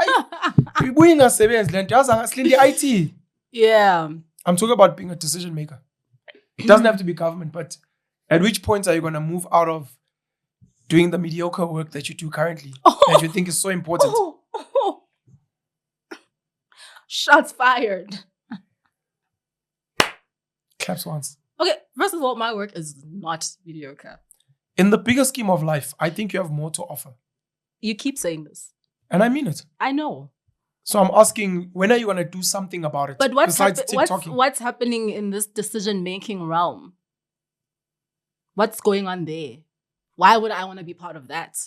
We're going a sebenz. IT. Yeah. I'm talking about being a decision maker. It doesn't have to be government, but at which point are you going to move out of doing the mediocre work that you do currently that you think is so important? Shots fired. Claps once. Okay, first of all, my work is not mediocre. In the bigger scheme of life, I think you have more to offer. You keep saying this. And I mean it. I know. So I'm asking, when are you going to do something about it? But what's TikToking? what's happening in this decision-making realm? What's going on there? Why would I want to be part of that?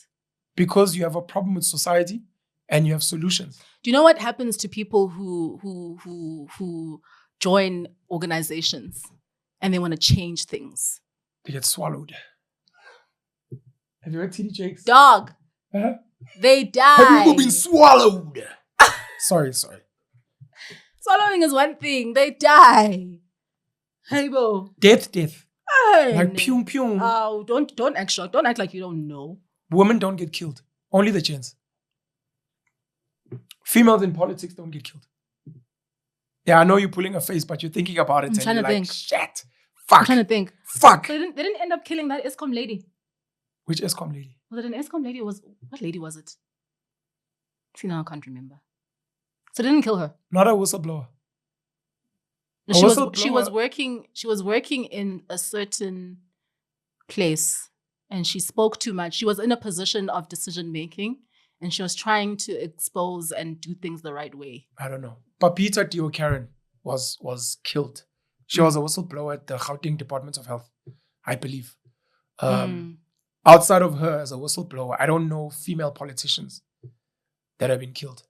Because you have a problem with society and you have solutions. Do you know what happens to people who join organizations and they want to change things? They get swallowed. Have you read TD Jakes? Dog. Huh? They die. Have you been swallowed? Sorry. Swallowing is one thing. They die. Hey, bo. Death. Hey, like pyung. Oh, don't act shocked. Don't act like you don't know. Women don't get killed. Only the gents. Females in politics don't get killed. Yeah, I know you're pulling a face, but you're thinking about it. I'm trying to think. Shit. Fuck. I'm trying to think. Fuck. So they didn't end up killing that ESCOM lady. Which ESCOM lady? Was it an ESCOM lady? What lady was it? See, now I can't remember. So they didn't kill her. Not a whistleblower. No, she was working in a certain place and she spoke too much. She was in a position of decision making and she was trying to expose and do things the right way. I don't know. Papita Dio Karen was killed. She was a whistleblower at the Gauteng Department of Health, I believe. Outside of her as a whistleblower, I don't know female politicians that have been killed.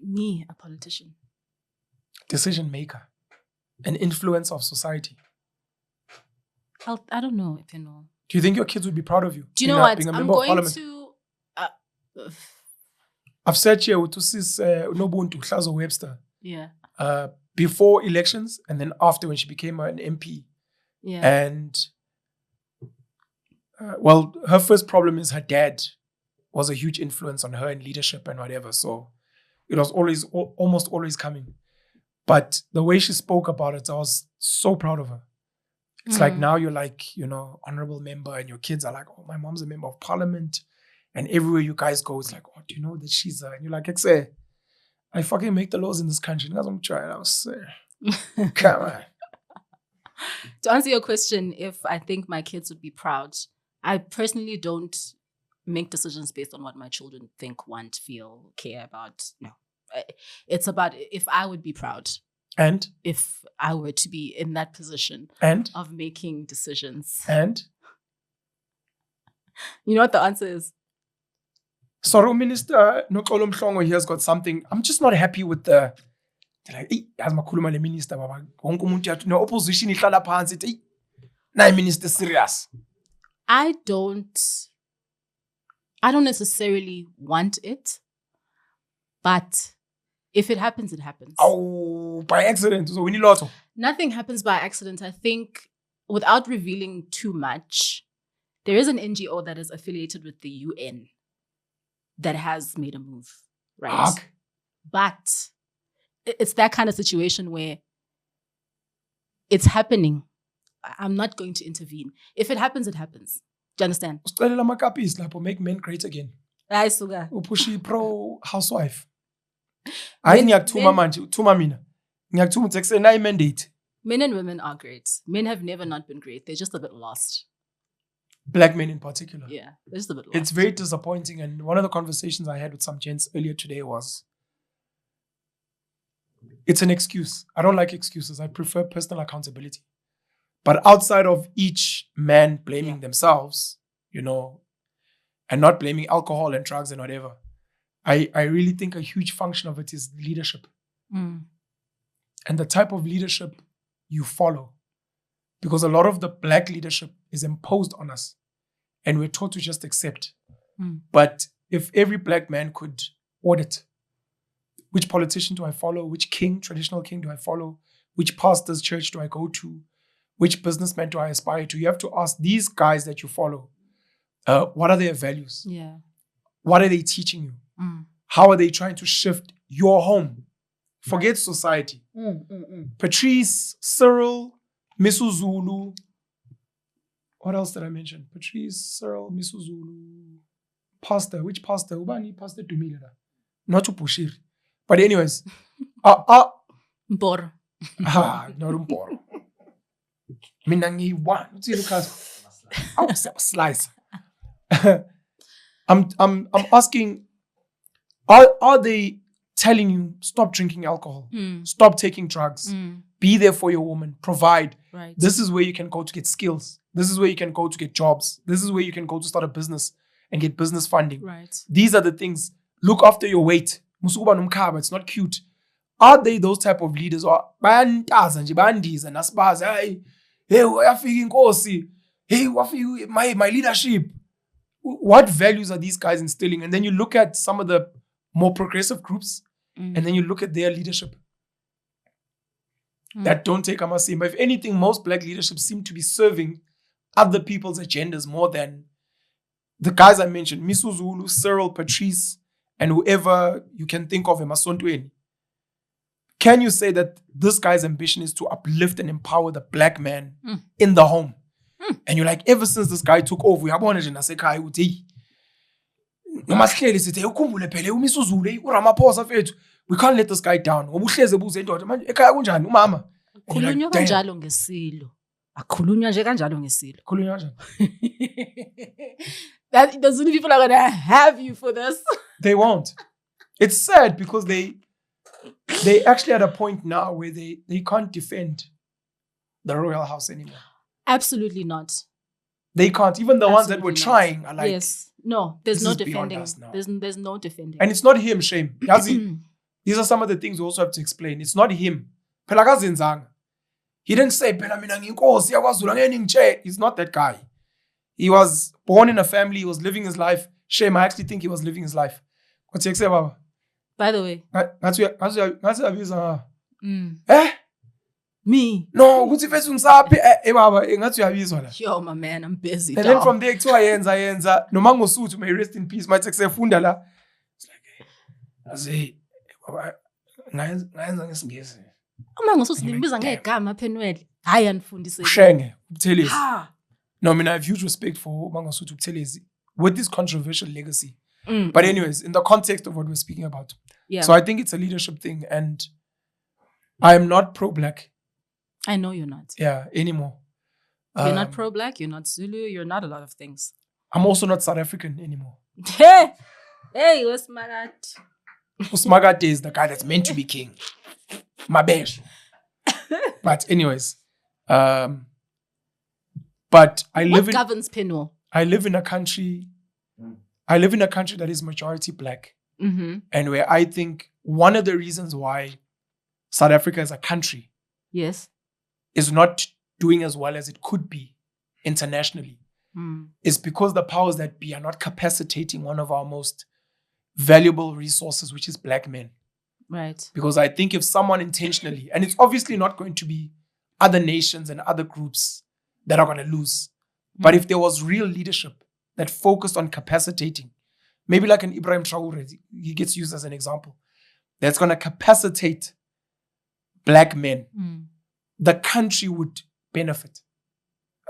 Me, a politician. Decision maker. An influence of society. I don't know if you know. Do you think your kids would be proud of you? Do you know what? Being a I'm member of going parliament? to... I've said here with Tusis Nobuntu Hlazo Webster. Yeah. Before elections and then after when she became an MP. Yeah. And her first problem is her dad was a huge influence on her in leadership and whatever. So it was almost always coming. But the way she spoke about it, I was so proud of her. It's like now you're like, honorable member and your kids are like, oh, my mom's a member of parliament. And everywhere you guys go, it's like, oh, do you know that she's and you're like, I fucking make the laws in this country. And I'm trying. I was come on. To answer your question, if I think my kids would be proud, I personally don't make decisions based on what my children think, want, feel, care about. No. It's about if I would be proud. And? If I were to be in that position and? Of making decisions. And? You know what the answer is? Sorry, Minister Noxolo Mhlongo, he has got something. I'm just not happy with the as makhuluma le minister baba wonke umuntu yathi no opposition ihlala phansi ithi nayi minister serious. I don't necessarily want it, but if it happens, it happens. Oh, by accident. So we need lotto. Nothing happens by accident. I think without revealing too much, there is an NGO that is affiliated with the UN that has made a move, right? But it's that kind of situation where it's happening. I'm not going to intervene. If it happens, it happens. Do you understand? Make men great again. Hayi suka. Upushi pro housewife. Hayi ngiyakuthuma manje, uthuma mina. Ngiyakuthuma uthi kusena mandate. Men and women are great. Men have never not been great. They're just a bit lost. Black men in particular. Yeah, they're just a bit lost. It's very disappointing. And one of the conversations I had with some gents earlier today was, it's an excuse. I don't like excuses. I prefer personal accountability. But outside of each man blaming themselves, and not blaming alcohol and drugs and whatever, I really think a huge function of it is leadership. And the type of leadership you follow. Because a lot of the black leadership is imposed on us. and we're taught to just accept. Mm. But if every black man could audit, which politician do I follow? Which king, traditional king, do I follow? Which pastor's church do I go to? Which businessman do I aspire to? You have to ask these guys that you follow, what are their values? Yeah. What are they teaching you? Mm. How are they trying to shift your home? Forget society. Patrice, Cyril, Misuzulu. What else did I mention? Patrice, Cyril, Misuzulu. Pastor. Which pastor? Ubani Pastor Dumile. Not to Pushir. But anyways. Mbor. Not Mboro. Minangi one. See Lucas. Oh, slice. I'm asking, are they telling you stop drinking alcohol, stop taking drugs, be there for your woman, provide. Right. This is where you can go to get skills. This is where you can go to get jobs. This is where you can go to start a business and get business funding. Right. These are the things. Look after your weight. Musuba numkaba, it's not cute. Are they those type of leaders? Or bayantaza nje bayandiza nasibaza, hey, wayafika inkosi. Hey, wafika my leadership. What values are these guys instilling? And then you look at some of the more progressive groups, and then you look at their leadership that don't take Amasimba. If anything, most black leaderships seem to be serving other people's agendas more than the guys I mentioned, Misuzulu, Cyril, Patrice, and whoever you can think of, Emasontweni. Can you say that this guy's ambition is to uplift and empower the black man in the home? And you're like, ever since this guy took over, we can't let this guy down. Khulunywa kanjalo ngesilo. Akhulunywa nje kanjalo ngesilo. That doesn't people are gonna have you for this. They won't. It's sad because they actually at a point now where they can't defend the royal house anymore. Absolutely not. They can't. Even the ones that were trying are like, yes. No, there's no defending. There's no defending. And it's not him, shame. Yazi, these are some of the things we also have to explain. It's not him. He didn't say, he's not that guy. He was born in a family. He was living his life. Shame, I actually think he was living his life. What's he say, Baba? By the way. Eh? Me? No, Baba, yo, my man, I'm busy. And then from there, yenza. Nomango suit, may rest in peace. My text funda la. It's like, I say, Baba, ngayenza ngesingisi. Umangosuthi nimbiza ngegama Phenwele. Hayi anifundise. Ushenge, Buthelezi. No, I mean, I have huge respect for Umangosuthi Buthelezi with this controversial legacy. But anyways, in the context of what we're speaking about. Yeah. So I think it's a leadership thing, and I am not pro-black. I know you're not. Yeah, anymore. You're not pro-black, you're not Zulu, you're not a lot of things. I'm also not South African anymore. Hey, Usmagat. Usmagat is the guy that's meant to be king. My bad. But anyways, but I live what governs Penwell? I live in a country that is majority black. And where I think one of the reasons why South Africa as a country is not doing as well as it could be internationally is because the powers that be are not capacitating one of our most valuable resources, which is black men. Right. Because I think if someone intentionally, and it's obviously not going to be other nations and other groups that are going to lose, but if there was real leadership that focused on capacitating, maybe like an Ibrahim Traore, he gets used as an example, that's going to capacitate black men, the country would benefit.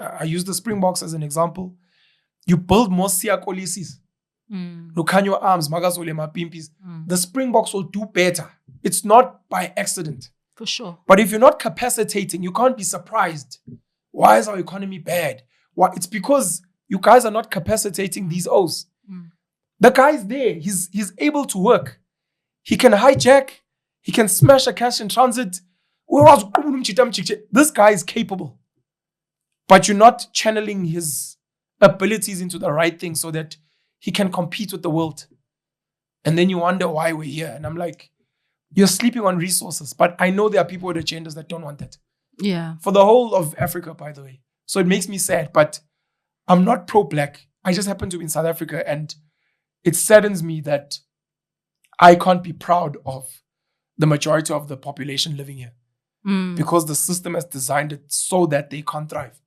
I use the Springboks as an example. You build more siakolisis, Lukanyo arms, Magazole Mapimpis. The Springboks will do better. It's not by accident. For sure. But if you're not capacitating, you can't be surprised. Why is our economy bad? Why? It's because you guys are not capacitating these O's. The guy's there. He's able to work. He can hijack. He can smash a cash in transit. This guy is capable. But you're not channeling his abilities into the right thing so that he can compete with the world. And then you wonder why we're here. And I'm like, you're sleeping on resources. But I know there are people with agendas that don't want that. Yeah. For the whole of Africa, by the way. So it makes me sad. But I'm not pro-black. I just happen to be in South Africa, and it saddens me that I can't be proud of the majority of the population living here because the system has designed it so that they can't thrive.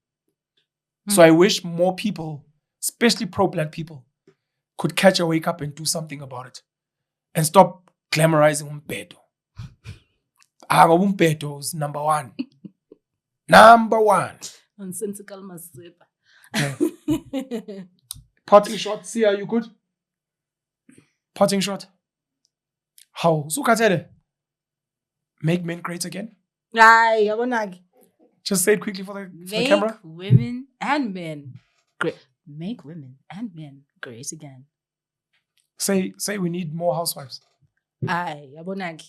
So I wish more people, especially pro-Black people, could catch a wake up and do something about it and stop glamorizing umpeto. Umpeto is number one. Number one. Nonsensical masipa. Okay. Parting shot. See, are you good? Parting shot. How? Sukatele. Make men great again. Aye, yabonake. Just say it quickly for the camera. Make women and men great. Make women and men great again. Say we need more housewives. Aye, yabonake.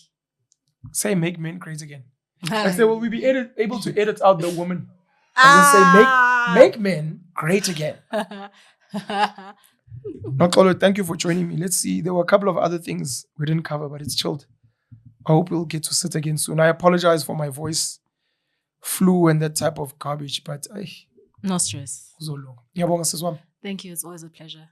Say make men great again. Like say, will we be able to edit out the woman? And then say make men great again. Noxolo, thank you for joining me. Let's see. There were a couple of other things we didn't cover, but it's chilled. I hope we'll get to sit again soon. I apologize for my voice, flu, and that type of garbage, but no stress. Thank you. Thank you. It's always a pleasure.